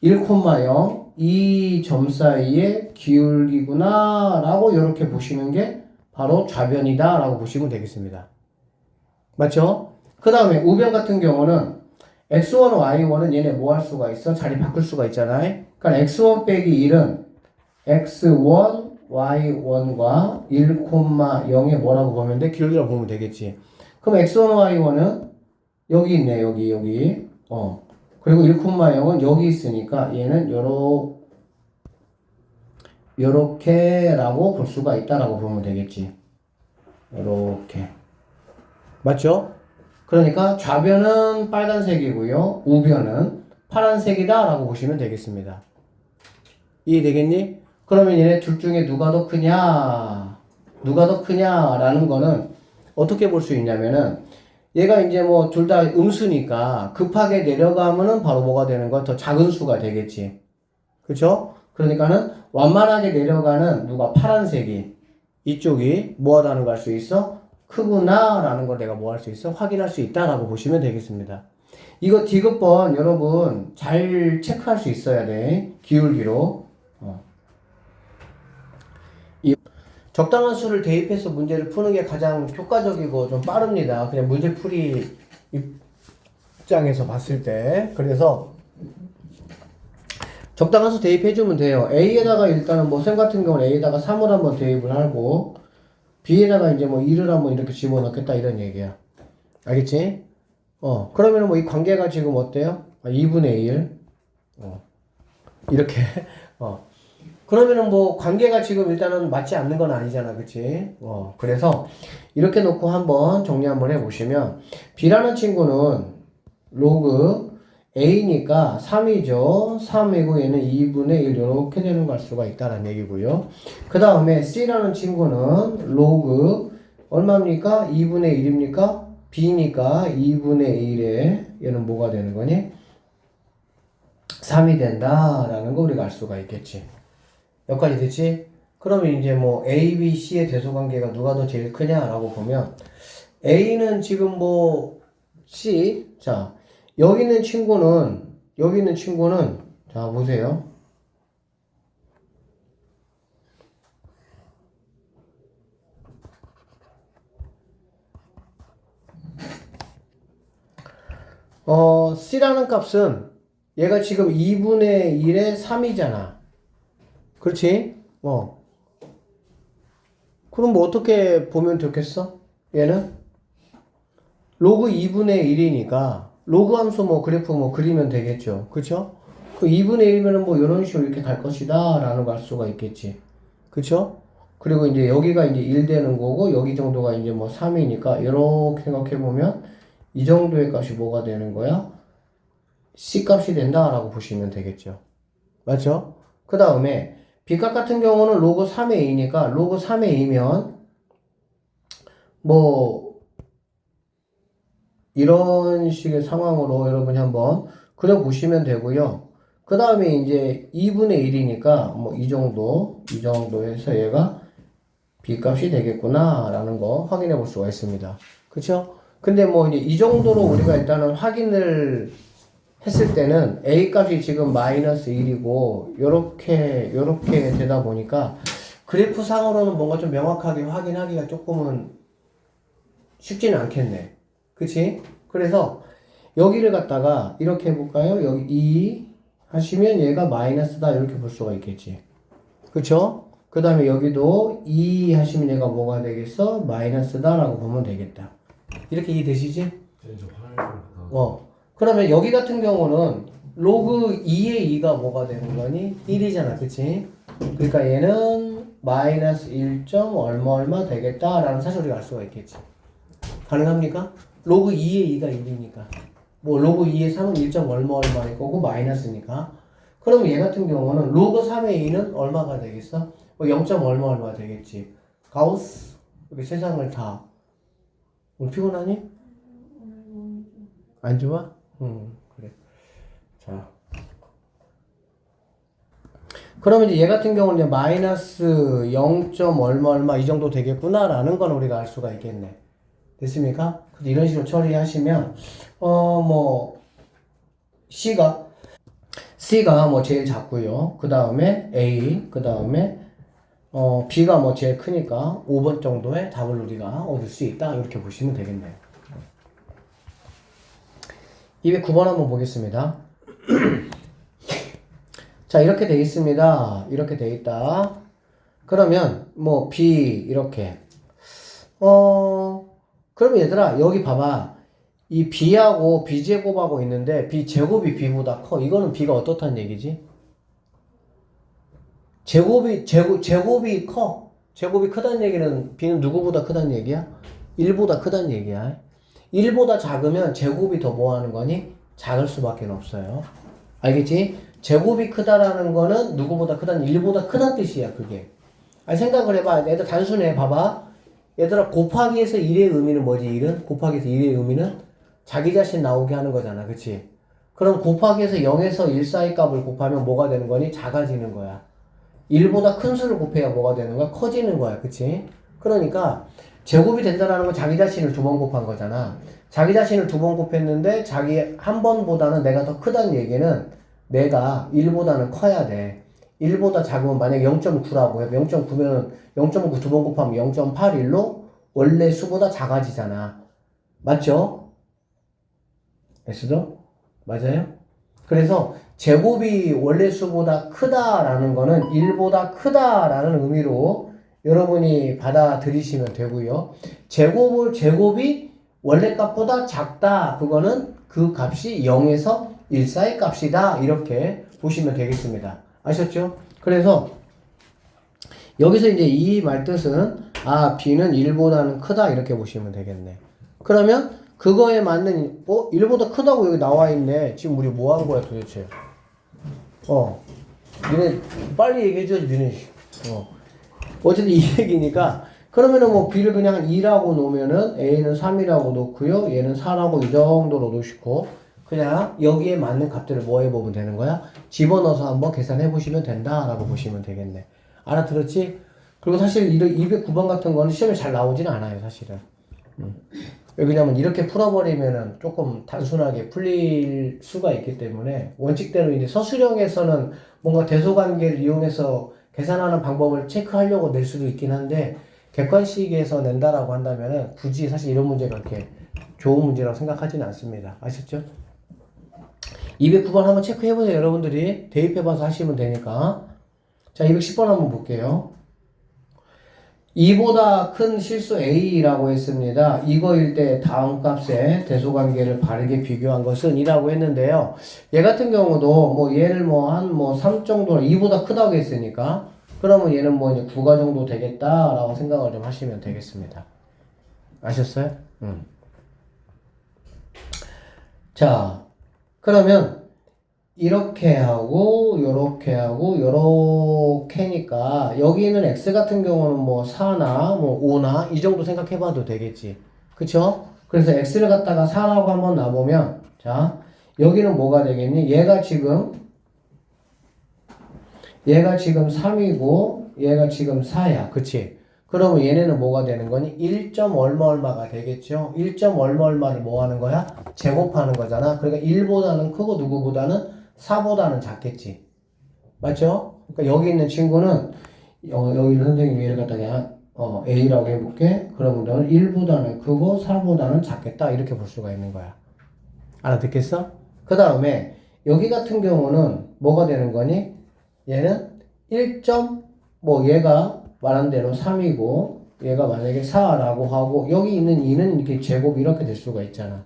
1,0 이 점 사이의 기울기구나 라고 이렇게 보시는 게 바로 좌변이다 라고 보시면 되겠습니다. 맞죠? 그 다음에 우변 같은 경우는 x1, y1은 얘네 뭐 할 수가 있어? 자리 바꿀 수가 있잖아요. 그러니까 x1 빼기 1은 x1, y1과 1,0에 뭐라고 보면 돼? 기울기라고 보면 되겠지. 그럼 x1, y1은 여기 있네. 여기. 그리고 1,0은 여기 있으니까 얘는 요렇게라고 볼 수가 있다라고 보면 되겠지. 요렇게. 맞죠? 그러니까 좌변은 빨간색이고요. 우변은 파란색이다 라고 보시면 되겠습니다. 이해되겠니? 그러면 얘네 둘 중에 누가 더 크냐? 누가 더 크냐라는 거는 어떻게 볼 수 있냐면은 얘가 이제 뭐 둘 다 음수니까 급하게 내려가면은 바로 뭐가 되는 거야? 더 작은 수가 되겠지. 그쵸? 그러니까는 완만하게 내려가는 누가 파란색이 이쪽이 뭐 하다는 걸 알 수 있어? 크구나 라는 걸 내가 뭐 할 수 있어? 확인할 수 있다 라고 보시면 되겠습니다. 이거 디귿번 여러분 잘 체크할 수 있어야 돼. 기울기로. 적당한 수를 대입해서 문제를 푸는 게 가장 효과적이고 좀 빠릅니다. 그냥 문제풀이 입장에서 봤을 때. 그래서 적당한 수 대입해주면 돼요. A에다가 일단은 뭐 쌤 같은 경우는 A에다가 3을 한번 대입을 하고 B에다가 이제 뭐 2를 한번 이렇게 집어넣겠다 이런 얘기야. 알겠지? 그러면 뭐 이 관계가 지금 어때요? 2분의 1. 이렇게. 그러면은 뭐 관계가 지금 일단은 맞지 않는 건 아니잖아. 그치? 그래서 이렇게 놓고 한번 정리 한번 해보시면 B라는 친구는 로그 A니까 3이죠. 3이고 얘는 2분의 1 이렇게 되는 걸 수가 있다는 얘기고요. 그 다음에 C라는 친구는 로그 얼마입니까? 2분의 1입니까? B니까 2분의 1에 얘는 뭐가 되는 거니? 3이 된다라는 거 우리가 알 수가 있겠지. 여기까지 됐지? 그러면 이제 뭐 A, B, C의 대소관계가 누가 더 제일 크냐라고 보면 A는 지금 뭐 C 자 여기 있는 친구는 자 보세요. C라는 값은 얘가 지금 2분의 1에 3이잖아. 그렇지? 그럼 뭐 어떻게 보면 좋겠어? 얘는 로그 2분의 1이니까 로그 함수 뭐 그래프 뭐 그리면 되겠죠. 그쵸? 그 2분의 1이면은 뭐 이런 식으로 이렇게 갈 것이다 라는 걸 알 수가 있겠지. 그쵸? 그리고 이제 여기가 이제 1 되는 거고 여기 정도가 이제 뭐 3이니까 이렇게 생각해 보면 이 정도의 값이 뭐가 되는 거야? C 값이 된다 라고 보시면 되겠죠. 맞죠? 그 다음에 B값 같은 경우는 로그 3의 2니까 로그 3의 2면 뭐 이런 식의 상황으로 여러분이 한번 그려보시면 되고요. 그 다음에 이제 2분의 1이니까 뭐 이 정도 해서 얘가 B값이 되겠구나 라는 거 확인해 볼 수가 있습니다. 그쵸? 근데 뭐 이제 이 정도로 우리가 일단은 확인을 했을 때는 A 값이 지금 마이너스 1이고 요렇게 되다 보니까 그래프 상으로는 뭔가 좀 명확하게 확인하기가 조금은 쉽지는 않겠네. 그치? 그래서 여기를 갖다가 이렇게 해볼까요? 여기 2 하시면 얘가 마이너스다 이렇게 볼 수가 있겠지. 그쵸? 그 다음에 여기도 2 하시면 얘가 뭐가 되겠어? 마이너스다 라고 보면 되겠다. 이렇게 이해되시지? 그러면 여기 같은 경우는 로그 2의 2가 뭐가 되는 거니? 1이잖아. 그치? 그러니까 얘는 마이너스 1. 얼마 되겠다라는 사실 우리가 알 수가 있겠지. 가능합니까? 로그 2의 2가 1이니까. 뭐 로그 2의 3은 1. 얼마일 거고 마이너스니까. 그럼 얘 같은 경우는 로그 3의 2는 얼마가 되겠어? 뭐 0. 얼마 되겠지. 가우스 여기 세상을 다 오늘 피곤하니? 안 좋아? 그래. 자. 그러면 이제 얘 같은 경우는 이제 마이너스 0. 얼마 얼마 이 정도 되겠구나라는 건 우리가 알 수가 있겠네. 됐습니까? 이런 식으로 처리하시면, 뭐, C가 뭐 제일 작고요. 그 다음에 A, 그 다음에, B가 뭐 제일 크니까 5번 정도의 답을 우리가 얻을 수 있다. 이렇게 보시면 되겠네요. 209번 한번 보겠습니다. 자, 이렇게 돼 있습니다. 이렇게 돼 있다. 그러면, 뭐, B, 이렇게. 그럼 얘들아, 여기 봐봐. 이 B하고 B제곱하고 있는데, B제곱이 B보다 커. 이거는 B가 어떻다는 얘기지? 제곱이 커. 제곱이 크다는 얘기는 B는 누구보다 크다는 얘기야? 1보다 크다는 얘기야. 1보다 작으면 제곱이 더 뭐 하는 거니? 작을 수밖에 없어요. 알겠지? 제곱이 크다라는 거는 누구보다 크다는 1보다 크다는 뜻이야, 그게. 아니, 생각을 해봐. 얘들 단순해. 봐봐. 얘들아, 곱하기에서 1의 의미는 뭐지? 1은? 곱하기에서 1의 의미는 자기 자신 나오게 하는 거잖아. 그치? 그럼 곱하기에서 0에서 1 사이 값을 곱하면 뭐가 되는 거니? 작아지는 거야. 1보다 큰 수를 곱해야 뭐가 되는 거야? 커지는 거야. 그치? 그러니까 제곱이 된다라는 건 자기 자신을 2번 곱한 거잖아. 자기 자신을 2번 곱했는데 자기 한 번보다는 내가 더 크다는 얘기는 내가 1보다는 커야 돼. 1보다 작으면 만약에 0.9라고 해. 0.9면 0.9 2번 곱하면 0.81로 원래 수보다 작아지잖아. 맞죠? S도? 맞아요? 그래서 제곱이 원래 수보다 크다라는 거는 1보다 크다라는 의미로 여러분이 받아들이시면 되고요. 제곱이 원래 값보다 작다. 그거는 그 값이 0에서 1 사이 값이다. 이렇게 보시면 되겠습니다. 아셨죠? 그래서 여기서 이제 이 말뜻은 B는 1보다는 크다. 이렇게 보시면 되겠네. 그러면 그거에 맞는 1보다 크다고 여기 나와 있네. 지금 우리 뭐 한 거야 도대체? 니네 빨리 얘기해 줘야지 니네. 어쨌든 이 얘기니까 그러면은 뭐 B를 그냥 2라고 놓으면은 A는 3이라고 놓고요. 얘는 4라고 이 정도로 놓으시고 그냥 여기에 맞는 값들을 뭐 해보면 되는 거야? 집어넣어서 한번 계산해 보시면 된다라고 보시면 되겠네. 알아들었지? 그리고 사실 209번 같은 거는 시험에 잘 나오지는 않아요, 사실은. 왜냐면 이렇게 풀어버리면은 조금 단순하게 풀릴 수가 있기 때문에 원칙대로 이제 서술형에서는 뭔가 대소관계를 이용해서 계산하는 방법을 체크하려고 낼 수도 있긴 한데 객관식에서 낸다라고 한다면은 굳이 사실 이런 문제가 그렇게 좋은 문제라고 생각하지는 않습니다. 아셨죠? 209번 한번 체크해보세요. 여러분들이 대입해봐서 하시면 되니까. 자, 210번 한번 볼게요. 2보다 큰 실수 A라고 했습니다. 이거일 때 다음 값의 대소관계를 바르게 비교한 것은 이라고 했는데요. 얘 같은 경우도 뭐 얘를 한 3 정도로 2보다 크다고 했으니까 그러면 얘는 뭐 이제 9가 정도 되겠다라고 생각을 좀 하시면 되겠습니다. 아셨어요? 자, 그러면 이렇게 하고 요렇게 하고 요렇게니까 여기 있는 x 같은 경우는 뭐 4나 뭐 5나 이 정도 생각해 봐도 되겠지. 그쵸? 그래서 x를 갖다가 4라고 한번 놔보면 자 여기는 뭐가 되겠니? 얘가 지금 3이고 얘가 지금 4야. 그치? 그러면 얘네는 뭐가 되는 거니? 1. 얼마가 되겠죠? 1. 얼마를 뭐 하는 거야? 제곱하는 거잖아. 그러니까 1보다는 크고 누구보다는 4보다는 작겠지. 맞죠? 그러니까 여기 있는 친구는 여기를 선생님이 얘를 갖다가 A라고 해볼게. 그러면 너는 1보다는 크고 4보다는 작겠다. 이렇게 볼 수가 있는 거야. 알아듣겠어? 그 다음에 여기 같은 경우는 뭐가 되는 거니? 얘는 1. 얘가 말한 대로 3이고 얘가 만약에 4라고 하고 여기 있는 2는 이렇게 제곱 이렇게 될 수가 있잖아.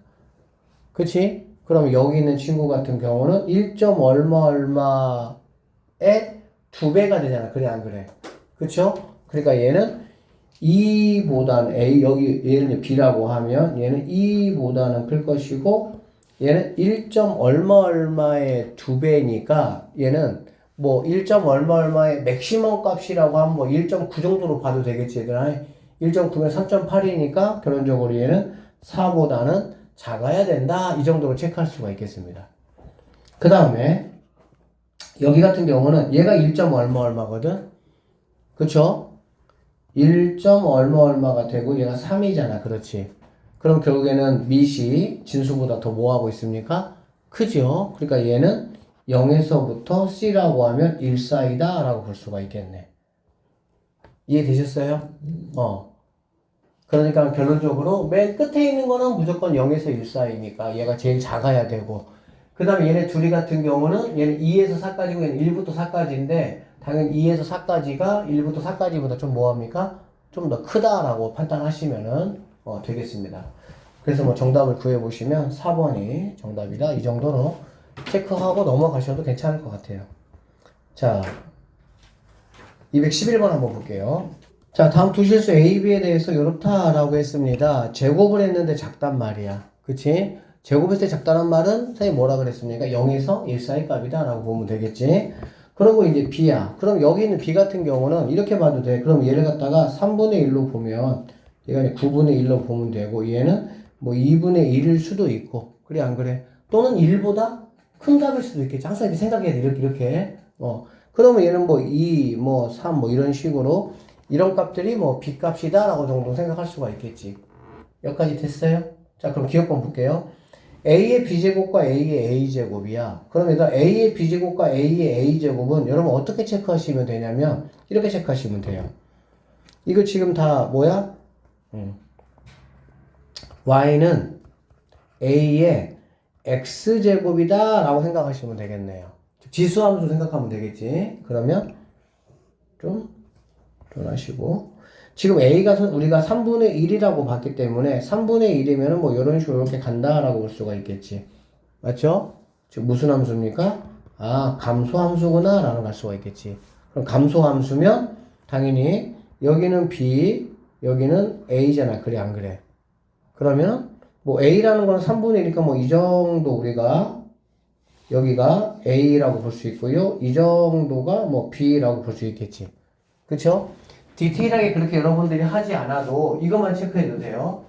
그치? 그럼 여기 있는 친구 같은 경우는 1. 얼마의 2배가 되잖아. 그래 안 그래? 그쵸? 그러니까 얘는 2보다는 여기 얘를 B라고 하면 얘는 2보다는 클 것이고 얘는 1. 얼마의 2배니까 얘는 뭐 1. 얼마의 맥시멈 값이라고 하면 뭐 1.9 정도로 봐도 되겠지 얘들아. 1.9면 3.8이니까 결론적으로 얘는 4보다는 작아야 된다. 이 정도로 체크할 수가 있겠습니다. 그 다음에 여기 같은 경우는 얘가 1점 얼마 얼마거든? 그쵸? 1점 얼마 얼마가 되고 얘가 3이잖아. 그렇지? 그럼 결국에는 밑이 진수보다 더 뭐하고 있습니까? 크죠? 그러니까 얘는 0에서부터 C라고 하면 1 사이다 라고 볼 수가 있겠네. 이해되셨어요? 그러니까 결론적으로 맨 끝에 있는 거는 무조건 0에서 1 사이니까 얘가 제일 작아야 되고, 그 다음에 얘네 둘이 같은 경우는 얘는 2에서 4까지고 얘는 1부터 4까지인데 당연히 2에서 4까지가 1부터 4까지보다 좀 뭐합니까? 좀 더 크다라고 판단하시면은 되겠습니다. 그래서 뭐 정답을 구해보시면 4번이 정답이다. 이 정도로 체크하고 넘어가셔도 괜찮을 것 같아요. 자, 211번 한번 볼게요. 자, 다음 두 실수 A, B에 대해서 이렇다라고 했습니다. 제곱을 했는데 작단 말이야. 그치? 제곱했을 때 작다는 말은 선생님이 뭐라 그랬습니까? 0에서 1 사이 값이다 라고 보면 되겠지. 그리고 이제 B야. 그럼 여기 있는 B 같은 경우는 이렇게 봐도 돼. 그럼 얘를 갖다가 3분의 1로 보면 얘가 9분의 1로 보면 되고, 얘는 뭐 2분의 1일 수도 있고, 그래 안 그래? 또는 1보다 큰 값일 수도 있겠지. 항상 이렇게 생각해야 돼. 이렇게. 그러면 얘는 뭐 2, 뭐 3, 뭐 이런 식으로 이런 값들이 뭐 B 값이다 라고 정도 생각할 수가 있겠지. 여기까지 됐어요? 자, 그럼 기억번 볼게요. A의 B제곱과 A의 A제곱이야. 그럼 얘들아, A의 B제곱과 A의 A제곱은 여러분 어떻게 체크하시면 되냐면 이렇게 체크하시면 돼요. 이거 지금 다 뭐야? Y는 A의 X제곱이다 라고 생각하시면 되겠네요. 지수함수 생각하면 되겠지. 그러면 좀 하시고, 지금 A가 우리가 3분의 1이라고 봤기 때문에 3분의 1이면은 뭐 이런 식으로 이렇게 간다라고 볼 수가 있겠지. 맞죠? 지금 무슨 함수입니까? 아, 감소함수구나 라는 걸 수가 있겠지. 그럼 감소함수면 당연히 여기는 B, 여기는 A잖아. 그래 안 그래? 그러면 뭐 A라는 거는 3분의 1이니까 뭐 이 정도 우리가 여기가 A라고 볼 수 있고요. 이 정도가 뭐 B라고 볼 수 있겠지. 그쵸? 디테일하게 그렇게 여러분들이 하지 않아도 이것만 체크해도 돼요.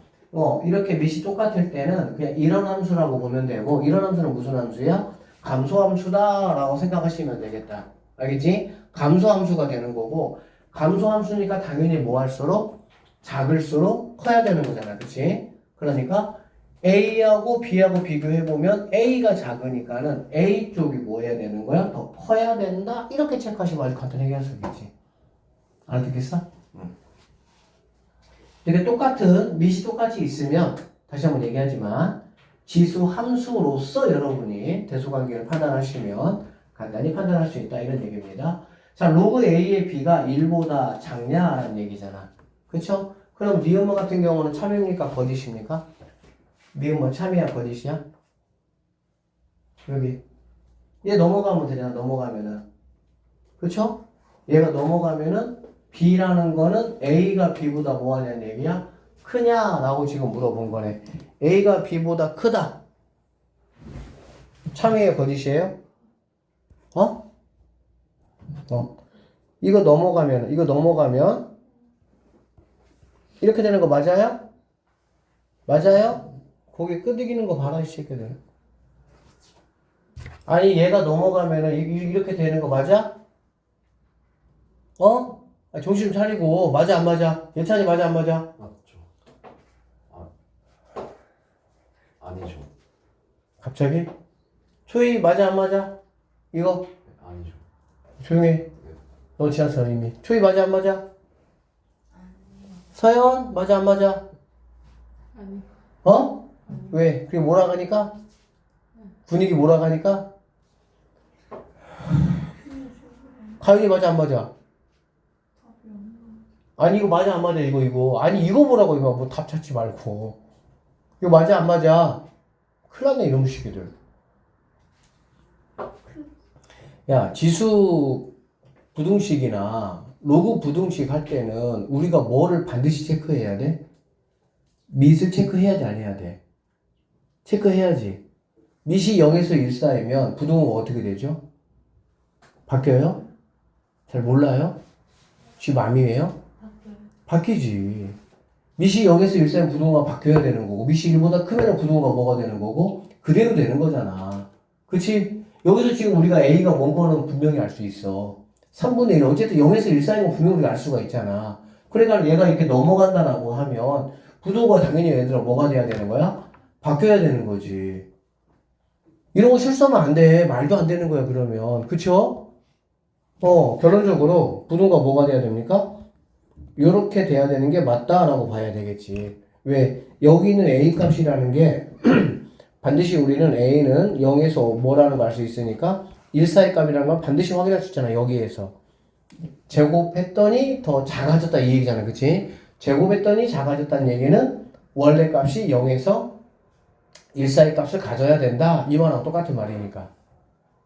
이렇게 밑이 똑같을 때는 그냥 이런 함수라고 보면 되고, 이런 함수는 무슨 함수야? 감소함수다라고 생각하시면 되겠다. 알겠지? 감소함수가 되는 거고, 감소함수니까 당연히 뭐 할수록 작을수록 커야 되는 거잖아. 그치? 그러니까 A하고 B하고 비교해보면 A가 작으니까는 A 쪽이 뭐 해야 되는 거야? 더 커야 된다? 이렇게 체크하시면 아주 간단하게 할 수 있겠지. 알아듣겠어? 이렇게 똑같은 밑이 똑같이 있으면 다시 한번 얘기하지만 지수 함수로서 여러분이 대소관계를 판단하시면 간단히 판단할 수 있다 이런 얘기입니다. 자, 로그 A의 B가 1보다 작냐라는 얘기잖아. 그쵸? 그럼 니은모 같은 경우는 참입니까? 거짓입니까? 니은모 참이야? 거짓이야? 여기 얘 넘어가면 되잖아. 넘어가면은. 그쵸? 얘가 넘어가면은 B라는 거는 A가 B보다 뭐하냐는 얘기야? 크냐라고 지금 물어본 거네. A가 B보다 크다. 참이에요? 거짓이에요? 이거 넘어가면 이렇게 되는 거 맞아요? 맞아요? 거기 끄덕이는 거 봐라 이 새끼들. 아니 얘가 넘어가면은 이렇게 되는 거 맞아? 정신 좀 차리고. 맞아 안 맞아? 예찬이 맞아 안 맞아? 맞죠. 아니죠. 갑자기? 초이 맞아 안 맞아? 이거? 아니죠. 조용해. 너 지났어 이미. 초이 맞아 안 맞아? 서연 맞아 안 맞아? 아니. 왜? 그게 몰아가니까? 분위기 몰아가니까? 가윤이 맞아 안 맞아? 아니 이거 맞아 안 맞아 이거 아니 이거 보라고 이거 뭐 답 찾지 말고 이거 맞아 안 맞아? 큰일 났네 이놈의 시기들. 야, 지수 부등식이나 로그 부등식 할 때는 우리가 뭐를 반드시 체크해야 돼? 밑을 체크해야 돼 안 해야 돼? 체크해야지. 밑이 0에서 1 사이면 부등호가 어떻게 되죠? 바뀌어요? 잘 몰라요? 쥐 맘이에요? 바뀌지. 밑이 0에서 1 사이면 부등호가 바뀌어야 되는 거고 밑이 1보다 크면 부등호가 뭐가 되는 거고 그대로 되는 거잖아. 그치? 여기서 지금 우리가 A가 뭔 거는 분명히 알 수 있어. 3분의 1 어쨌든 0에서 1 사이면 분명히 우리가 알 수가 있잖아. 그러니까 얘가 이렇게 넘어간다라고 하면 부등호가 당연히 얘들아 뭐가 돼야 되는 거야? 바뀌어야 되는 거지. 이런 거 실수하면 안 돼. 말도 안 되는 거야 그러면. 그쵸? 결론적으로 부등호가 뭐가 돼야 됩니까? 요렇게 돼야 되는 게 맞다라고 봐야 되겠지. 왜? 여기 있는 A 값이라는 게 반드시 우리는 A는 0에서 뭐라는 걸 알 수 있으니까 1 사이 값이라는 건 반드시 확인할 수 있잖아. 여기에서 제곱했더니 더 작아졌다 이 얘기잖아. 그치? 제곱했더니 작아졌다는 얘기는 원래 값이 0에서 1 사이 값을 가져야 된다. 이 말하고 똑같은 말이니까.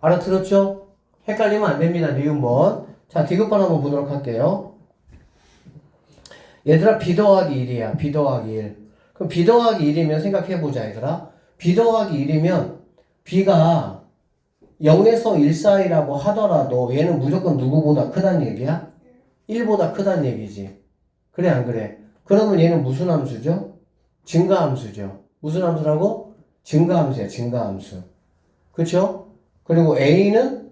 알아들었죠? 헷갈리면 안 됩니다. 니은번. 자, 디귿번 한번 보도록 할게요. 얘들아, b 더하기 1이야. b 더하기 1. 그럼 b 더하기 1이면 생각해보자, 얘들아. b 더하기 1이면 b가 0에서 1 사이라고 하더라도 얘는 무조건 누구보다 크다는 얘기야? 1보다 크다는 얘기지. 그래, 안 그래? 그러면 얘는 무슨 함수죠? 증가함수죠. 무슨 함수라고? 증가함수야, 증가함수. 그쵸? 그리고 a는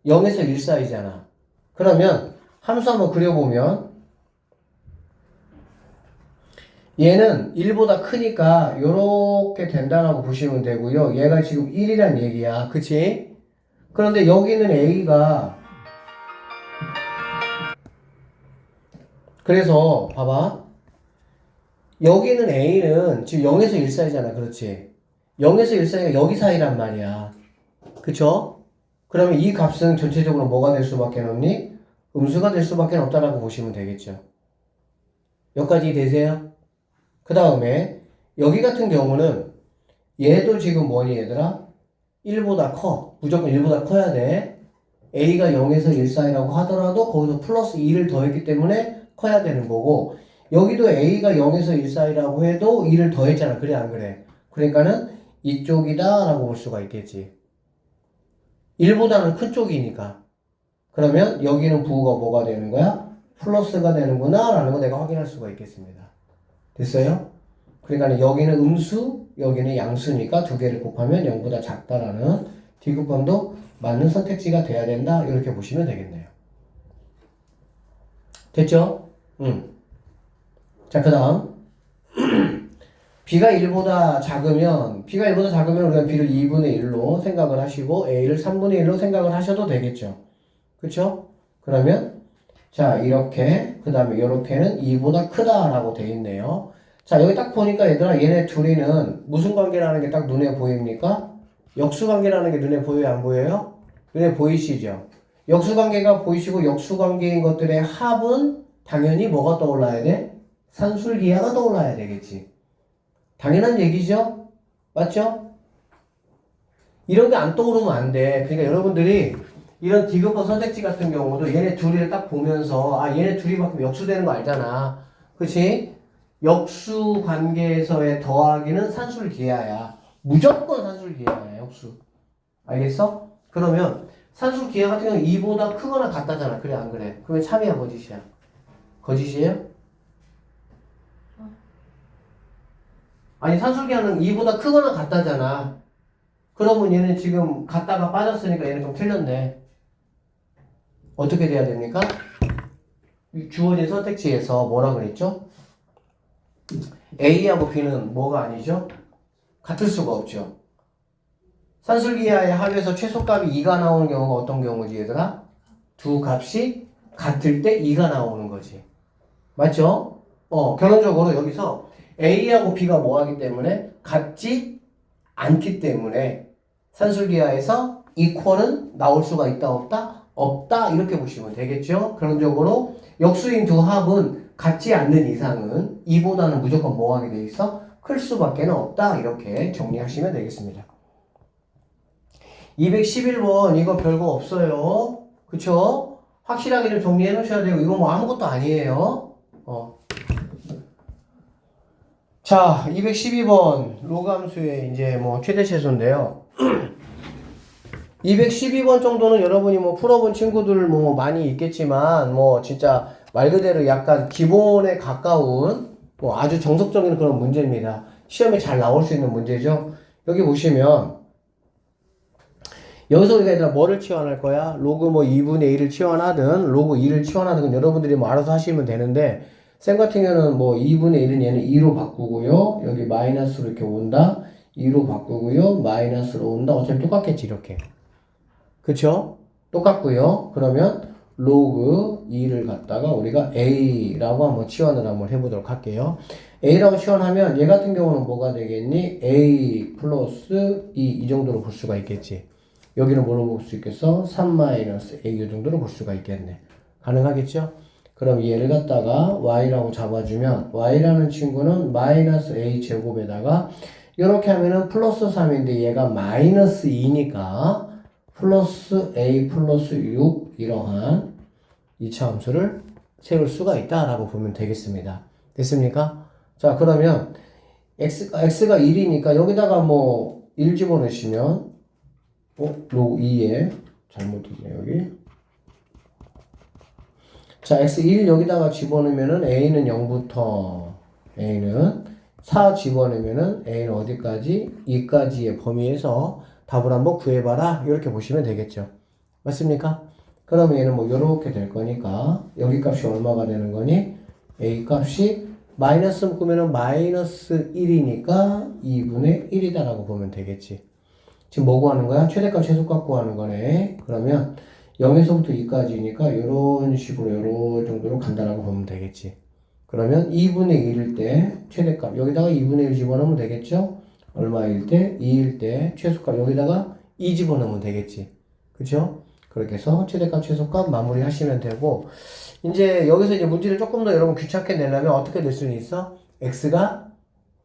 0에서 1 사이잖아. 그러면 함수 한번 그려보면 얘는 1보다 크니까 요렇게 된다라고 보시면 되고요. 얘가 지금 1이란 얘기야. 그치? 그런데 여기는 a가 그래서 봐봐. 여기는 a는 지금 0에서 1 사이잖아. 그렇지? 0에서 1 사이가 여기 사이란 말이야. 그쵸? 그러면 이 값은 전체적으로 뭐가 될 수밖에 없니? 음수가 될 수밖에 없다라고 보시면 되겠죠. 여기까지 되세요? 그 다음에 여기 같은 경우는 얘도 지금 뭐니 얘들아? 1보다 커. 무조건 1보다 커야 돼. a가 0에서 1 사이라고 하더라도 거기서 플러스 2를 더했기 때문에 커야 되는 거고 여기도 a가 0에서 1 사이라고 해도 2를 더했잖아. 그래 안 그래? 그러니까는 이쪽이다 라고 볼 수가 있겠지. 1보다는 큰 쪽이니까. 그러면 여기는 부호가 뭐가 되는 거야? 플러스가 되는구나 라는 거 내가 확인할 수가 있겠습니다. 됐어요? 그러니까 여기는 음수, 여기는 양수니까 두 개를 곱하면 0보다 작다라는 디귿번도 맞는 선택지가 돼야 된다. 이렇게 보시면 되겠네요. 됐죠? 자, 그 다음 b가 1보다 작으면 우리가 b를 2분의 1로 생각을 하시고 a를 3분의 1로 생각을 하셔도 되겠죠. 그쵸? 그러면 자 이렇게 그 다음에 이렇게는 2보다 크다라고 돼 있네요. 자 여기 딱 보니까 얘들아 얘네 둘이는 무슨 관계라는 게 딱 눈에 보입니까? 역수관계라는 게 눈에 보여요 안 보여요? 눈에 보이시죠? 역수관계가 보이시고 역수관계인 것들의 합은 당연히 뭐가 떠올라야 돼? 산술기하가 떠올라야 되겠지. 당연한 얘기죠? 맞죠? 이런 게 안 떠오르면 안 돼. 그러니까 여러분들이 이런 디귿번 선택지 같은 경우도 얘네 둘이를 딱 보면서 아 얘네 둘이 바뀌면 역수되는 거 알잖아. 그치? 역수 관계에서의 더하기는 산술기하야. 무조건 산술기하야 역수. 알겠어? 그러면 산술기하 같은 경우는 2보다 크거나 같다잖아. 그래 안 그래? 그러면 참이야 거짓이야? 거짓이에요? 아니 산술기하는 2보다 크거나 같다잖아. 그러면 얘는 지금 같다가 빠졌으니까 얘는 좀 틀렸네. 어떻게 돼야 됩니까? 주어진 선택지에서 뭐라 그랬죠? A하고 B는 뭐가 아니죠? 같을 수가 없죠. 산술기하의 합에서 최소값이 2가 나오는 경우가 어떤 경우지 얘들아? 두 값이 같을 때 2가 나오는 거지. 맞죠? 결론적으로 여기서 A하고 B가 뭐하기 때문에 같지 않기 때문에 산술기하에서 이퀄은 나올 수가 있다 없다? 없다 이렇게 보시면 되겠죠. 결론적으로 역수인 두 합은 같지 않는 이상은 2보다는 무조건 뭐하게 돼 있어? 클 수밖에 없다 이렇게 정리하시면 되겠습니다. 211번 이거 별거 없어요. 그쵸? 확실하게 좀 정리해 놓으셔야 되고 이거 뭐 아무것도 아니에요. 자, 212번 로그함수의 이제 뭐 최대 최소인데요. 212번 정도는 여러분이 뭐 풀어본 친구들 뭐 많이 있겠지만 뭐 진짜 말 그대로 약간 기본에 가까운 뭐 아주 정석적인 그런 문제입니다. 시험에 잘 나올 수 있는 문제죠. 여기 보시면 여기서 우리가 얘들아 뭐를 치환할 거야? 로그 뭐 2분의 1을 치환하든 로그 2를 치환하든 여러분들이 뭐 알아서 하시면 되는데 쌤 같은 경우는 뭐 2분의 1은 얘는 2로 바꾸고요. 여기 마이너스로 이렇게 온다. 2로 바꾸고요. 마이너스로 온다. 어차피 똑같겠지 이렇게. 그쵸? 똑같고요. 그러면 로그 2를 갖다가 우리가 A라고 한번 치환을 한번 해보도록 할게요. A라고 치환하면 얘 같은 경우는 뭐가 되겠니? A 플러스 2 이 정도로 볼 수가 있겠지. 여기는 뭐로 볼 수 있겠어? 3-A 이 정도로 볼 수가 있겠네. 가능하겠죠? 그럼 얘를 갖다가 Y라고 잡아주면 Y라는 친구는 마이너스 A 제곱에다가 이렇게 하면은 플러스 3인데 얘가 마이너스 2니까 플러스 A 플러스 6 이러한 이차 함수를 세울 수가 있다라고 보면 되겠습니다. 됐습니까? 자, 그러면 x가 1이니까 여기다가 뭐 1 집어넣으시면 로그 2에 잘못했네 여기. 자, x1 여기다가 집어넣으면은 a는 0부터 a는 4 집어넣으면은 a는 어디까지? 2까지의 범위에서 답을 한번 구해봐라. 이렇게 보시면 되겠죠. 맞습니까? 그러면 얘는 뭐 요렇게 될 거니까 여기 값이 얼마가 되는 거니? a 값이 마이너스 묶으면은 마이너스 1이니까 2분의 1이다라고 보면 되겠지. 지금 뭐 구하는 거야? 최대값 최소값 구하는 거네. 그러면 0에서부터 2까지니까 이런 식으로 이런 정도로 간다라고 보면 되겠지. 그러면 2분의 1일 때 최대값 여기다가 2분의 1 집어넣으면 되겠죠? 얼마일 때? 2일 때 최소값 여기다가 2 집어넣으면 되겠지. 그쵸? 그렇게 해서 최대값 최소값 마무리 하시면 되고 이제 여기서 이제 문제를 조금 더 여러분 귀찮게 내려면 어떻게 될 수는 있어? x가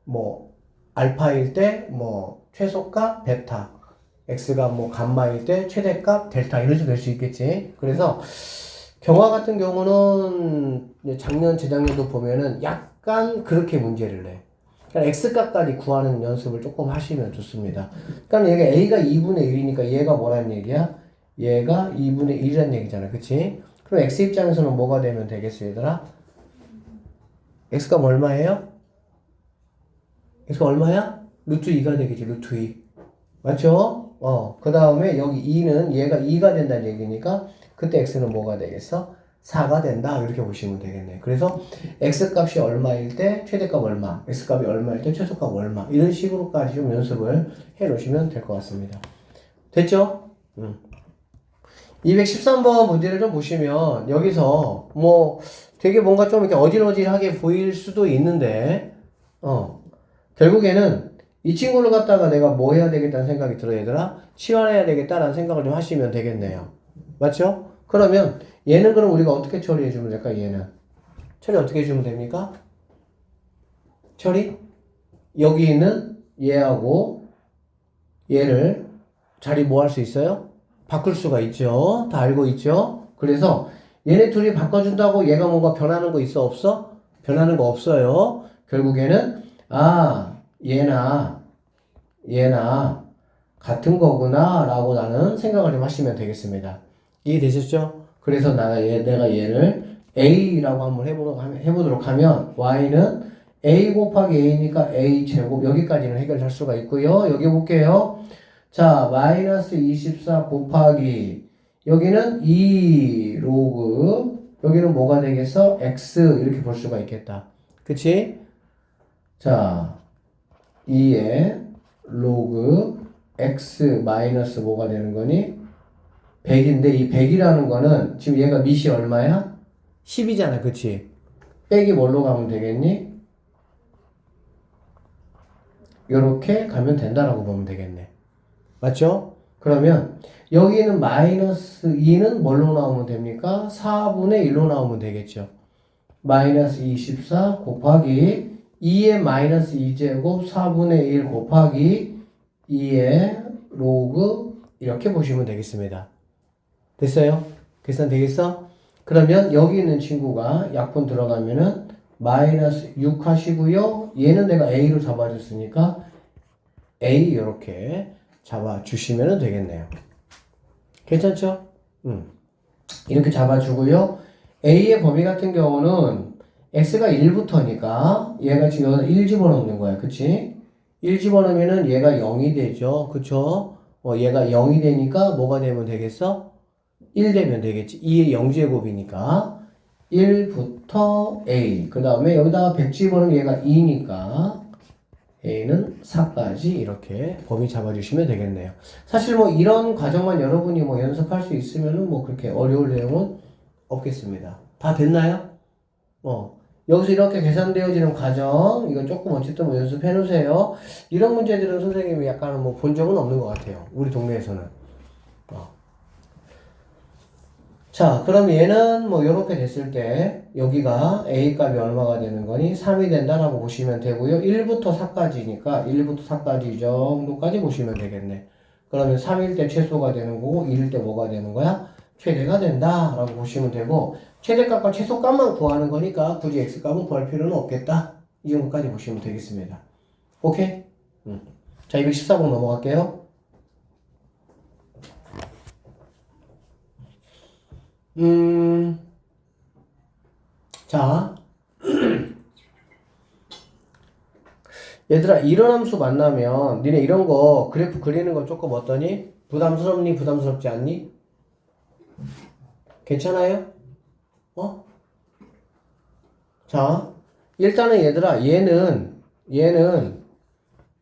뭐 알파일 때 뭐 최소값 베타 x가 뭐 감마일 때 최대값 델타 이런 식으로 될 수 있겠지. 그래서 경화 같은 경우는 작년 재작년도 보면은 약간 그렇게 문제를 내. 그러니까 x값까지 구하는 연습을 조금 하시면 좋습니다. 그러니까 얘가 a가 2분의 1이니까 얘가 뭐란 얘기야? 얘가 2분의 1이란 얘기잖아. 그치? 그럼 x 입장에서는 뭐가 되면 되겠어 얘들아? x값 얼마예요? x가 얼마야? 루트 2가 되겠지. 루트 2. 맞죠? 그 다음에 여기 2는 얘가 2가 된다는 얘기니까 그때 x는 뭐가 되겠어? 4가 된다. 이렇게 보시면 되겠네. 그래서 x값이 얼마일 때 최대값 얼마, x값이 얼마일 때 최소값 얼마 이런 식으로까지 좀 연습을 해 놓으시면 될 것 같습니다. 됐죠? 213번 문제를 좀 보시면 여기서 뭐 되게 뭔가 좀 이렇게 어질어질하게 보일 수도 있는데 결국에는 이 친구를 갖다가 내가 뭐 해야 되겠다는 생각이 들어 얘들아? 치환해야 되겠다라는 생각을 좀 하시면 되겠네요. 맞죠? 그러면 얘는 그럼 우리가 어떻게 처리해 주면 될까? 얘는 처리 어떻게 해주면 됩니까? 처리? 여기 있는 얘하고 얘를 자리 뭐 할 수 있어요? 바꿀 수가 있죠. 다 알고 있죠? 그래서 얘네 둘이 바꿔준다고 얘가 뭔가 변하는 거 있어? 없어? 변하는 거 없어요. 결국에는 얘나 같은 거구나 라고 나는 생각을 좀 하시면 되겠습니다. 이해되셨죠? 그래서 내가 얘를 a라고 한번 해보도록 하면 y는 a 곱하기 a니까 a 제곱 여기까지는 해결할 수가 있고요. 여기 볼게요. 자, 마이너스 24 곱하기 여기는 2 로그 여기는 뭐가 되겠어? x 이렇게 볼 수가 있겠다. 그치? 자, 2의 로그 x 마이너스 뭐가 되는 거니? 100인데 이 100이라는 거는 지금 얘가 밑이 얼마야? 10이잖아. 그치? 빼기 뭘로 가면 되겠니? 요렇게 가면 된다라고 보면 되겠네. 맞죠? 그러면 여기는 마이너스 2는 뭘로 나오면 됩니까? 4분의 1로 나오면 되겠죠. 마이너스 24 곱하기 2의 마이너스 2제곱 4분의 1 곱하기 2의 로그 이렇게 보시면 되겠습니다. 됐어요? 계산 되겠어? 그러면 여기 있는 친구가 약분 들어가면은 마이너스 6 하시고요. 얘는 내가 A로 잡아줬으니까 A 이렇게 잡아주시면 되겠네요. 괜찮죠? 이렇게 잡아주고요. A의 범위 같은 경우는 x가 1부터니까 얘가 지금 여기다 1 집어넣는 거야. 그치? 1 집어넣으면은 얘가 0이 되죠. 그쵸? 얘가 0이 되니까 뭐가 되면 되겠어? 1 되면 되겠지. 2의 0제곱이니까 1부터 a. 그 다음에 여기다가 100 집어넣으면 얘가 2니까 a는 4까지 이렇게 범위 잡아주시면 되겠네요. 사실 뭐 이런 과정만 여러분이 뭐 연습할 수 있으면은 뭐 그렇게 어려울 내용은 없겠습니다. 다 됐나요? 여기서 이렇게 계산되어지는 과정, 이거 조금 어쨌든 뭐 연습해 놓으세요. 이런 문제들은 선생님이 약간 뭐 본 적은 없는 것 같아요. 우리 동네에서는. 자, 그럼 얘는 뭐 요렇게 됐을 때 여기가 a 값이 얼마가 되는 거니? 3이 된다라고 보시면 되고요. 1부터 4까지니까 1부터 4까지 이 정도까지 보시면 되겠네. 그러면 3일 때 최소가 되는 거고 2일 때 뭐가 되는 거야? 최대가 된다라고 보시면 되고, 최대값과 최소값만 구하는 거니까 굳이 x값은 구할 필요는 없겠다. 이 정도까지 보시면 되겠습니다. 오케이? 자, 214번 넘어갈게요. 자, 얘들아, 이런 함수 만나면 니네 이런 거 그래프 그리는 거 조금 어떠니? 부담스럽니? 부담스럽지 않니? 괜찮아요? 자, 일단은 얘들아, 얘는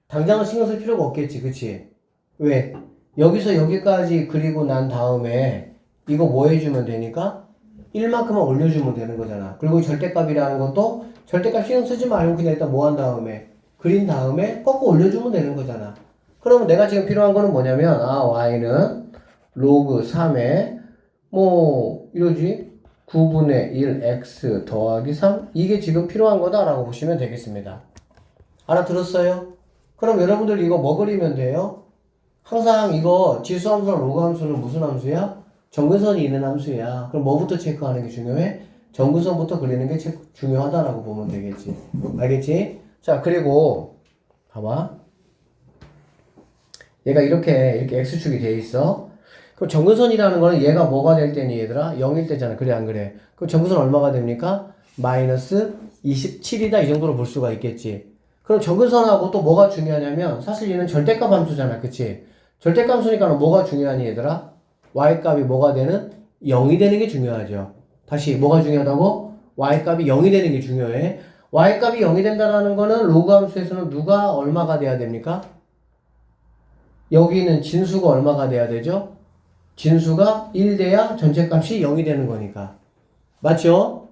당장은 신경 쓸 필요가 없겠지, 그치? 왜? 여기서 여기까지 그리고 난 다음에 이거 뭐 해주면 되니까? 1만큼만 올려주면 되는 거잖아. 그리고 절대값이라는 것도 절대값 신경 쓰지 말고 그냥 일단 뭐 한 다음에 그린 다음에 꺾어 올려주면 되는 거잖아. 그러면 내가 지금 필요한 거는 뭐냐면, y는 로그 3에 뭐 이러지? 9분의 1 x 더하기 3, 이게 지금 필요한 거다라고 보시면 되겠습니다. 알아들었어요? 그럼 여러분들 이거 뭐 그리면 돼요? 항상 이거 지수함수랑 로그 함수는 무슨 함수야? 정근선이 있는 함수야. 그럼 뭐부터 체크하는 게 중요해? 정근선부터 그리는 게 중요하다라고 보면 되겠지. 알겠지? 자, 그리고 봐봐. 얘가 이렇게 x축이 돼 있어. 그럼 정근선이라는 거는 얘가 뭐가 될 때니 얘들아? 0일 때잖아. 그래 안 그래? 그럼 정근선 얼마가 됩니까? 마이너스 27이다 이 정도로 볼 수가 있겠지. 그럼 정근선하고 또 뭐가 중요하냐면 사실 얘는 절대값 함수잖아. 그치? 절대값 함수니까 뭐가 중요하니 얘들아? y값이 뭐가 되는? 0이 되는 게 중요하죠. 다시 뭐가 중요하다고? y값이 0이 되는 게 중요해. y값이 0이 된다는 거는 로그 함수에서는 누가 얼마가 돼야 됩니까? 여기는 진수가 얼마가 돼야 되죠? 진수가 1 돼야 전체 값이 0이 되는 거니까. 맞죠?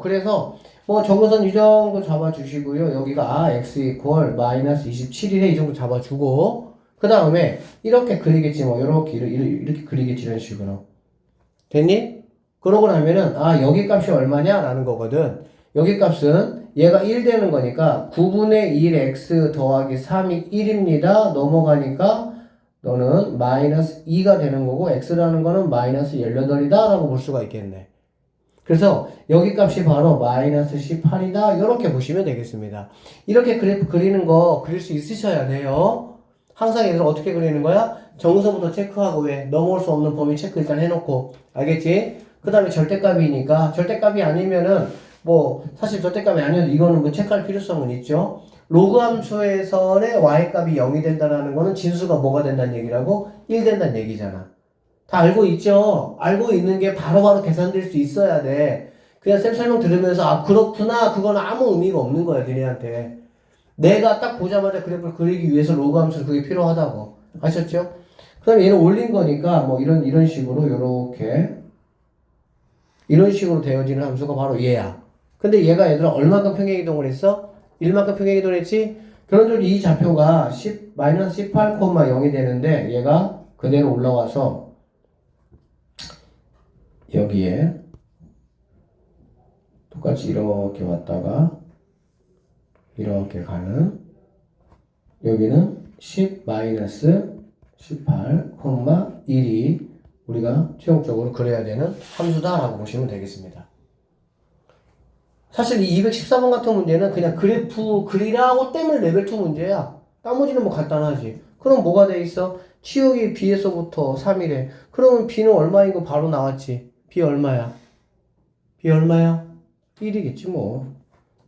그래서 뭐 정근선 이 정도 잡아주시고요. 여기가 x 이퀄 마이너스 27이네 이 정도 잡아주고, 그 다음에 이렇게 그리겠지. 뭐 이렇게 그리겠지. 이런 식으로. 됐니? 그러고 나면은 여기 값이 얼마냐? 라는 거거든. 여기 값은 얘가 1 되는 거니까 9분의 1 x 더하기 3이 1입니다. 넘어가니까 너는 마이너스 2가 되는 거고 x라는 거는 마이너스 18이다 라고 볼 수가 있겠네. 그래서 여기 값이 바로 마이너스 18이다 이렇게 보시면 되겠습니다. 이렇게 그래프 그리는 거 그릴 수 있으셔야 돼요. 항상 얘들 어떻게 그리는 거야? 정수부터 체크하고, 왜? 넘어올 수 없는 범위 체크 일단 해놓고. 알겠지? 그 다음에 절대값이니까 절대값이 아니면은 뭐 사실 절대값이 아니어도 이거는 뭐 체크할 필요성은 있죠. 로그 함수에서의 y값이 0이 된다는 거는 진수가 뭐가 된다는 얘기라고? 1 된다는 얘기잖아. 다 알고 있죠? 알고 있는 게 바로바로 계산될 수 있어야 돼. 그냥 쌤 설명 들으면서 그렇구나, 그건 아무 의미가 없는 거야 니네한테. 내가 딱 보자마자 그래프를 그리기 위해서 로그 함수 그게 필요하다고. 아셨죠? 그 다음에 얘는 올린 거니까 뭐 이런 식으로 이런 식으로 되어지는 함수가 바로 얘야. 근데 얘가 얘들아 얼마큼 평행이동을 했어? 1만큼 평행이동을 했지? 그런저로 이 좌표가 마이너스 18,0이 되는데 얘가 그대로 올라와서 여기에 똑같이 이렇게 왔다가 이렇게 가는, 여기는 10 마이너스 18,1이 우리가 최종적으로 그려야 되는 함수다라고 보시면 되겠습니다. 사실 이 214번 같은 문제는 그냥 그래프 그리라고 때문에 레벨 2 문제야. 나머지는 뭐 간단하지. 그럼 뭐가 돼 있어? 치역이 b에서부터 3이래. 그러면 b는 얼마인 거 바로 나왔지. b 얼마야? b 얼마야? 1이겠지 뭐.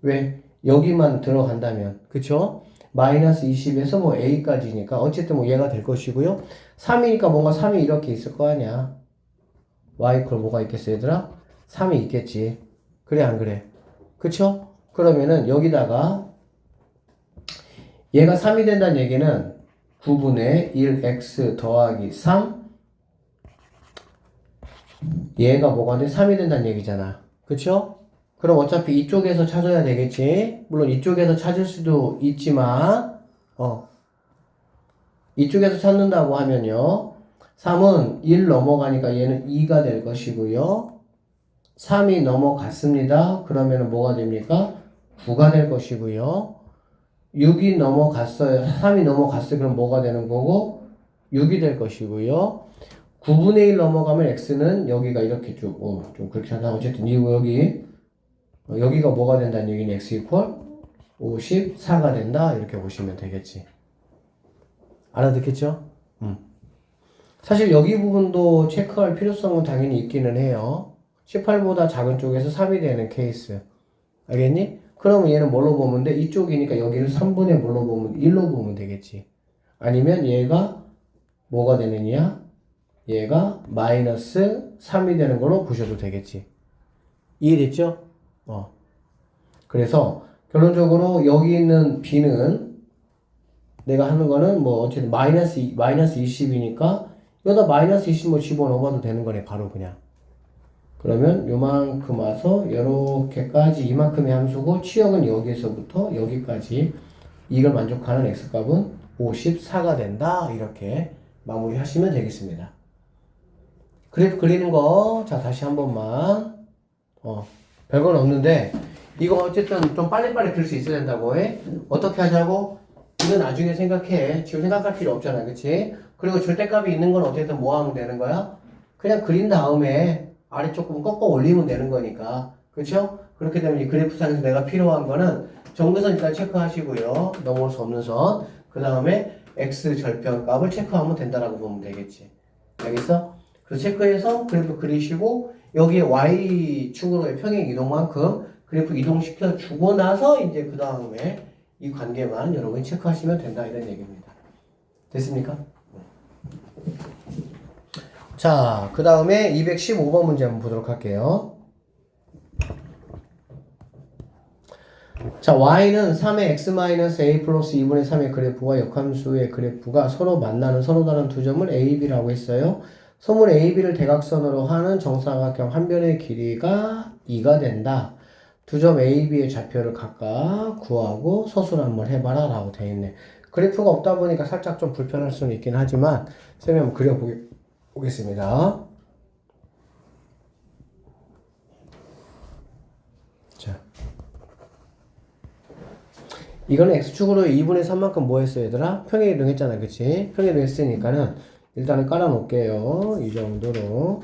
왜? 여기만 들어간다면. 그쵸? 마이너스 20에서 뭐 a까지니까 어쨌든 뭐 얘가 될 것이고요. 3이니까 뭔가 3이 이렇게 있을 거 아니야. y 이퀄 뭐가 있겠어 얘들아? 3이 있겠지. 그래 안 그래? 그쵸? 그러면은 여기다가 얘가 3이 된다는 얘기는 9분의 1x 더하기 3 얘가 뭐가 돼? 3이 된다는 얘기잖아. 그쵸? 그럼 어차피 이쪽에서 찾아야 되겠지? 물론 이쪽에서 찾을 수도 있지만 이쪽에서 찾는다고 하면요 3은 1 넘어가니까 얘는 2가 될 것이고요 3이 넘어갔습니다. 그러면 뭐가 됩니까? 9가 될 것이고요 6이 넘어갔어요. 3이 넘어갔어요. 그럼 뭐가 되는 거고? 6이 될 것이고요 9분의 1 넘어가면 x는 여기가 이렇게 좀 그렇게 하다 어쨌든 여기가 뭐가 된다는 얘기는 x 이퀄 54가 된다 이렇게 보시면 되겠지. 알아듣겠죠? 사실 여기 부분도 체크할 필요성은 당연히 있기는 해요. 18보다 작은 쪽에서 3이 되는 케이스. 알겠니? 그러면 얘는 뭘로 보면 돼? 이쪽이니까 여기를 3분의 뭘로 보면 1로 보면 되겠지. 아니면 얘가 뭐가 되느냐? 얘가 마이너스 3이 되는 걸로 보셔도 되겠지. 이해됐죠? 그래서 결론적으로 여기 있는 b는 내가 하는 거는 뭐 어쨌든 마이너스 20이니까 여기다 마이너스 20 뭐 집어넣어봐도 되는 거네 바로 그냥. 그러면 요만큼 와서 요렇게까지 이만큼의 함수고 치역은 여기에서부터 여기까지 이걸 만족하는 x값은 54가 된다 이렇게 마무리 하시면 되겠습니다. 그래프 그리는 거 자 다시 한 번만 별건 없는데 이거 어쨌든 좀 빨리빨리 그릴 수 있어야 된다고 해. 어떻게 하자고? 이거 나중에 생각해. 지금 생각할 필요 없잖아. 그치? 그리고 절대값이 있는 건 어쨌든 뭐 하면 되는 거야? 그냥 그린 다음에 아래 조금 꺾어 올리면 되는 거니까. 그쵸? 그렇게 되면 이 그래프상에서 내가 필요한 거는 정근선 일단 체크하시고요. 넘어올 수 없는 선. 그 다음에 x 절편 값을 체크하면 된다라고 보면 되겠지. 알겠어? 그래서 체크해서 그래프 그리시고 여기에 y축으로의 평행 이동만큼 그래프 이동시켜 주고 나서 이제 그 다음에 이 관계만 여러분이 체크하시면 된다 이런 얘기입니다. 됐습니까? 자, 그 다음에 215번 문제 한번 보도록 할게요. 자, y는 3의 x-a 플러스 2분의 3의 그래프와 역함수의 그래프가 서로 만나는 서로 다른 두 점을 a, b라고 했어요. 소문 a, b를 대각선으로 하는 정사각형 한 변의 길이가 2가 된다. 두 점 a, b의 좌표를 각각 구하고 서술 한번 해봐라 라고 되어 있네. 그래프가 없다 보니까 살짝 좀 불편할 수는 있긴 하지만 선생님 한번 그려보겠습니다. 자, 이거는 x축으로 2분의 3만큼 뭐 했어요 얘들아? 평행이동 했잖아 그치? 평행이동 했으니까는 일단은 깔아놓을게요. 이 정도로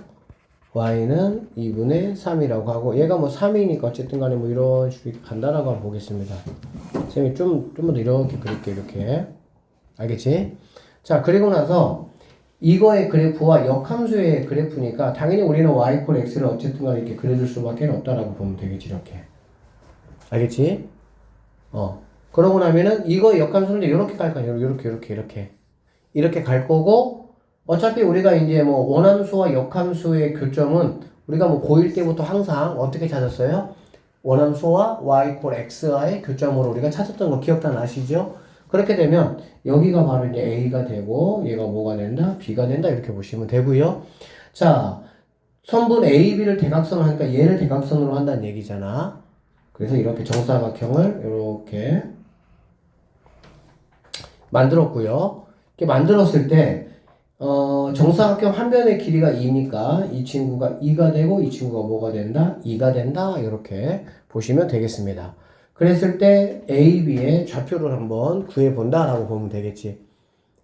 y는 2분의 3이라고 하고 얘가 뭐 3이니까 어쨌든 간에 뭐 이런 식으로 간다라고 한번 보겠습니다. 선생님이 좀만 더 이렇게 그릴게요. 이렇게 알겠지? 자 그리고 나서 이거의 그래프와 역함수의 그래프니까 당연히 우리는 y = x를 어쨌든 간에 이렇게 그려줄 수밖에 없다라고 보면 되겠지. 이렇게 알겠지? 그러고 나면은 이거 역함수는 이렇게 갈 거야. 이렇게 갈 거고 어차피 우리가 이제 뭐 원함수와 역함수의 교점은 우리가 뭐 고1 때부터 항상 어떻게 찾았어요? 원함수와 y = x의 교점으로 우리가 찾았던 거 기억 다 나시죠? 그렇게 되면 여기가 바로 이제 a가 되고 얘가 뭐가 된다? b가 된다 이렇게 보시면 되고요. 자, 선분 a, b를 대각선으로 하니까 얘를 대각선으로 한다는 얘기잖아. 그래서 이렇게 정사각형을 이렇게 만들었고요. 이렇게 만들었을 때 정사각형 한 변의 길이가 2니까 이 친구가 2가 되고 이 친구가 뭐가 된다? 2가 된다. 이렇게 보시면 되겠습니다. 그랬을 때 A, B의 좌표를 한번 구해본다 라고 보면 되겠지.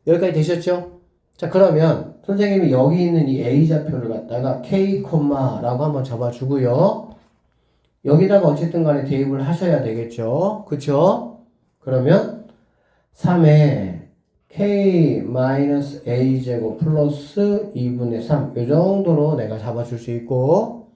여기까지 되셨죠? 자 그러면 선생님이 여기 있는 이 A 좌표를 갖다가 K, 라고 한번 잡아주고요. 여기다가 어쨌든 간에 대입을 하셔야 되겠죠. 그쵸? 그러면 3에 k-a제곱 플러스 2분의 3 이 정도로 내가 잡아줄 수 있고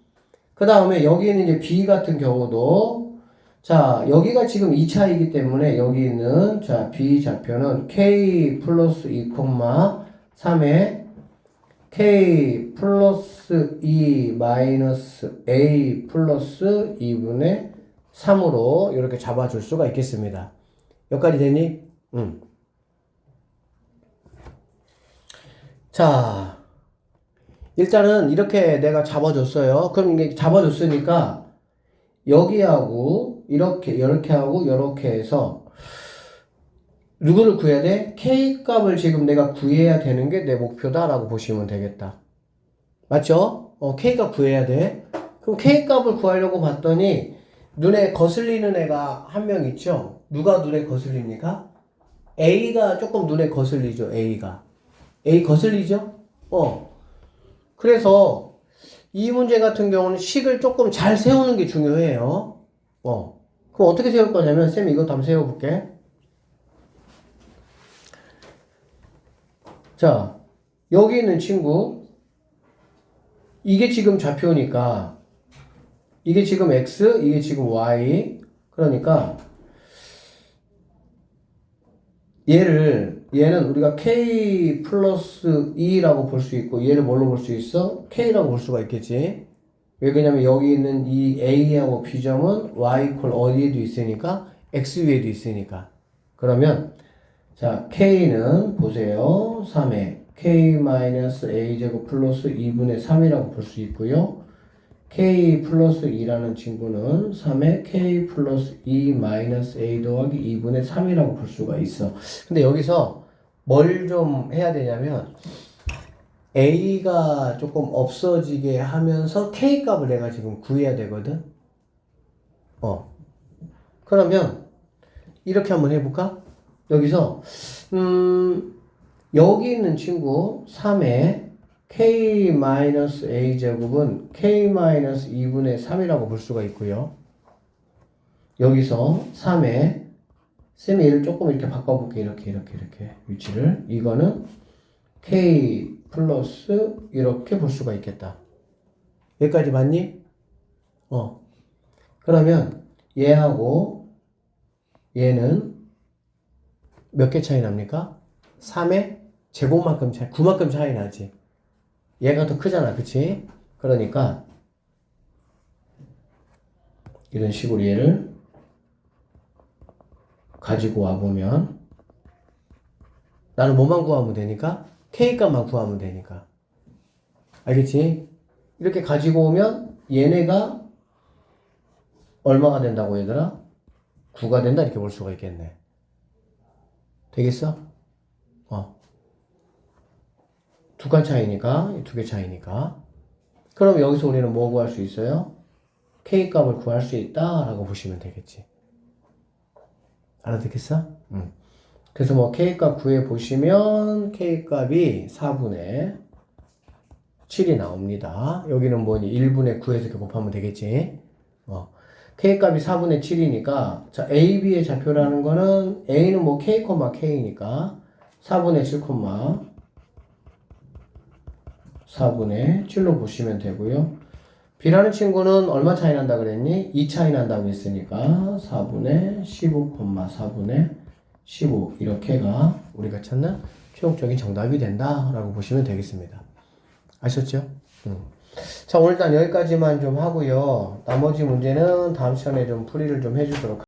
그 다음에 여기는 이제 B 같은 경우도 자, 여기가 지금 2차이기 때문에 여기 있는 자, B 좌표는 K 플러스 2,3에 K 플러스 2 마이너스 A 플러스 2분의 3으로 이렇게 잡아줄 수가 있겠습니다. 여기까지 되니? 자, 일단은 이렇게 내가 잡아줬어요. 그럼 이게 잡아줬으니까 여기하고 이렇게 하고 이렇게 해서 누구를 구해야 돼? K 값을 지금 내가 구해야 되는 게 내 목표다라고 보시면 되겠다. 맞죠? K 값 구해야 돼. 그럼 K 값을 구하려고 봤더니 눈에 거슬리는 애가 한 명 있죠? 누가 눈에 거슬립니까? A가 조금 눈에 거슬리죠, A가. A 거슬리죠? 그래서 이 문제 같은 경우는 식을 조금 잘 세우는 게 중요해요. 그럼 어떻게 세울 거냐면, 쌤이 이것도 한번 세워볼게. 자, 여기 있는 친구, 이게 지금 좌표니까, 이게 지금 X, 이게 지금 Y. 그러니까, 얘는 우리가 K 플러스 2라고 볼 수 있고, 얘를 뭘로 볼 수 있어? K라고 볼 수가 있겠지. 왜 그러냐면 여기 있는 이 A하고 B점은 Y 콜 어디에도 있으니까, X 위에도 있으니까. 그러면, 자, K는 보세요. 3에 K-A제곱 플러스 2분의 3이라고 볼 수 있고요. K 플러스 2라는 친구는 3에 K 플러스 2 마이너스 A 더하기 2분의 3이라고 볼 수가 있어. 근데 여기서 뭘 좀 해야 되냐면 A가 조금 없어지게 하면서 K 값을 내가 지금 구해야 되거든. 그러면 이렇게 한번 해볼까? 여기서 여기 있는 친구 3에 K-A 제곱은 K-2분의 3이라고 볼 수가 있고요. 여기서 3에 쌤이 얘를 조금 이렇게 바꿔볼게. 이렇게 위치를. 이거는 K 플러스 이렇게 볼 수가 있겠다. 여기까지 맞니? 그러면 얘하고 얘는 몇 개 차이 납니까? 3의 제곱만큼 차이, 9만큼 차이 나지. 얘가 더 크잖아, 그치? 그러니까 이런 식으로 얘를 가지고 와보면 나는 뭐만 구하면 되니까? K값만 구하면 되니까. 알겠지? 이렇게 가지고 오면 얘네가 얼마가 된다고 얘들아? 9가 된다 이렇게 볼 수가 있겠네. 되겠어? 두 칸 차이니까, 두 개 차이니까. 그럼 여기서 우리는 뭐 구할 수 있어요? K 값을 구할 수 있다라고 보시면 되겠지. 알아듣겠어? 그래서 뭐 K 값 구해 보시면 K 값이 4분의 7이 나옵니다. 여기는 뭐니? 1분의 9에서 이렇게 곱하면 되겠지. K 값이 4분의 7이니까, 자, A, B의 좌표라는 거는 A는 뭐 K, K니까 4분의 7, 4분의 7로 보시면 되고요. B라는 친구는 얼마 차이 난다 그랬니? 2 차이 난다고 했으니까 4분의 15, 4분의 15 이렇게가 우리가 찾는 최종적인 정답이 된다라고 보시면 되겠습니다. 아셨죠? 자, 오늘 일단 여기까지만 좀 하고요. 나머지 문제는 다음 시간에 좀 풀이를 좀 해주도록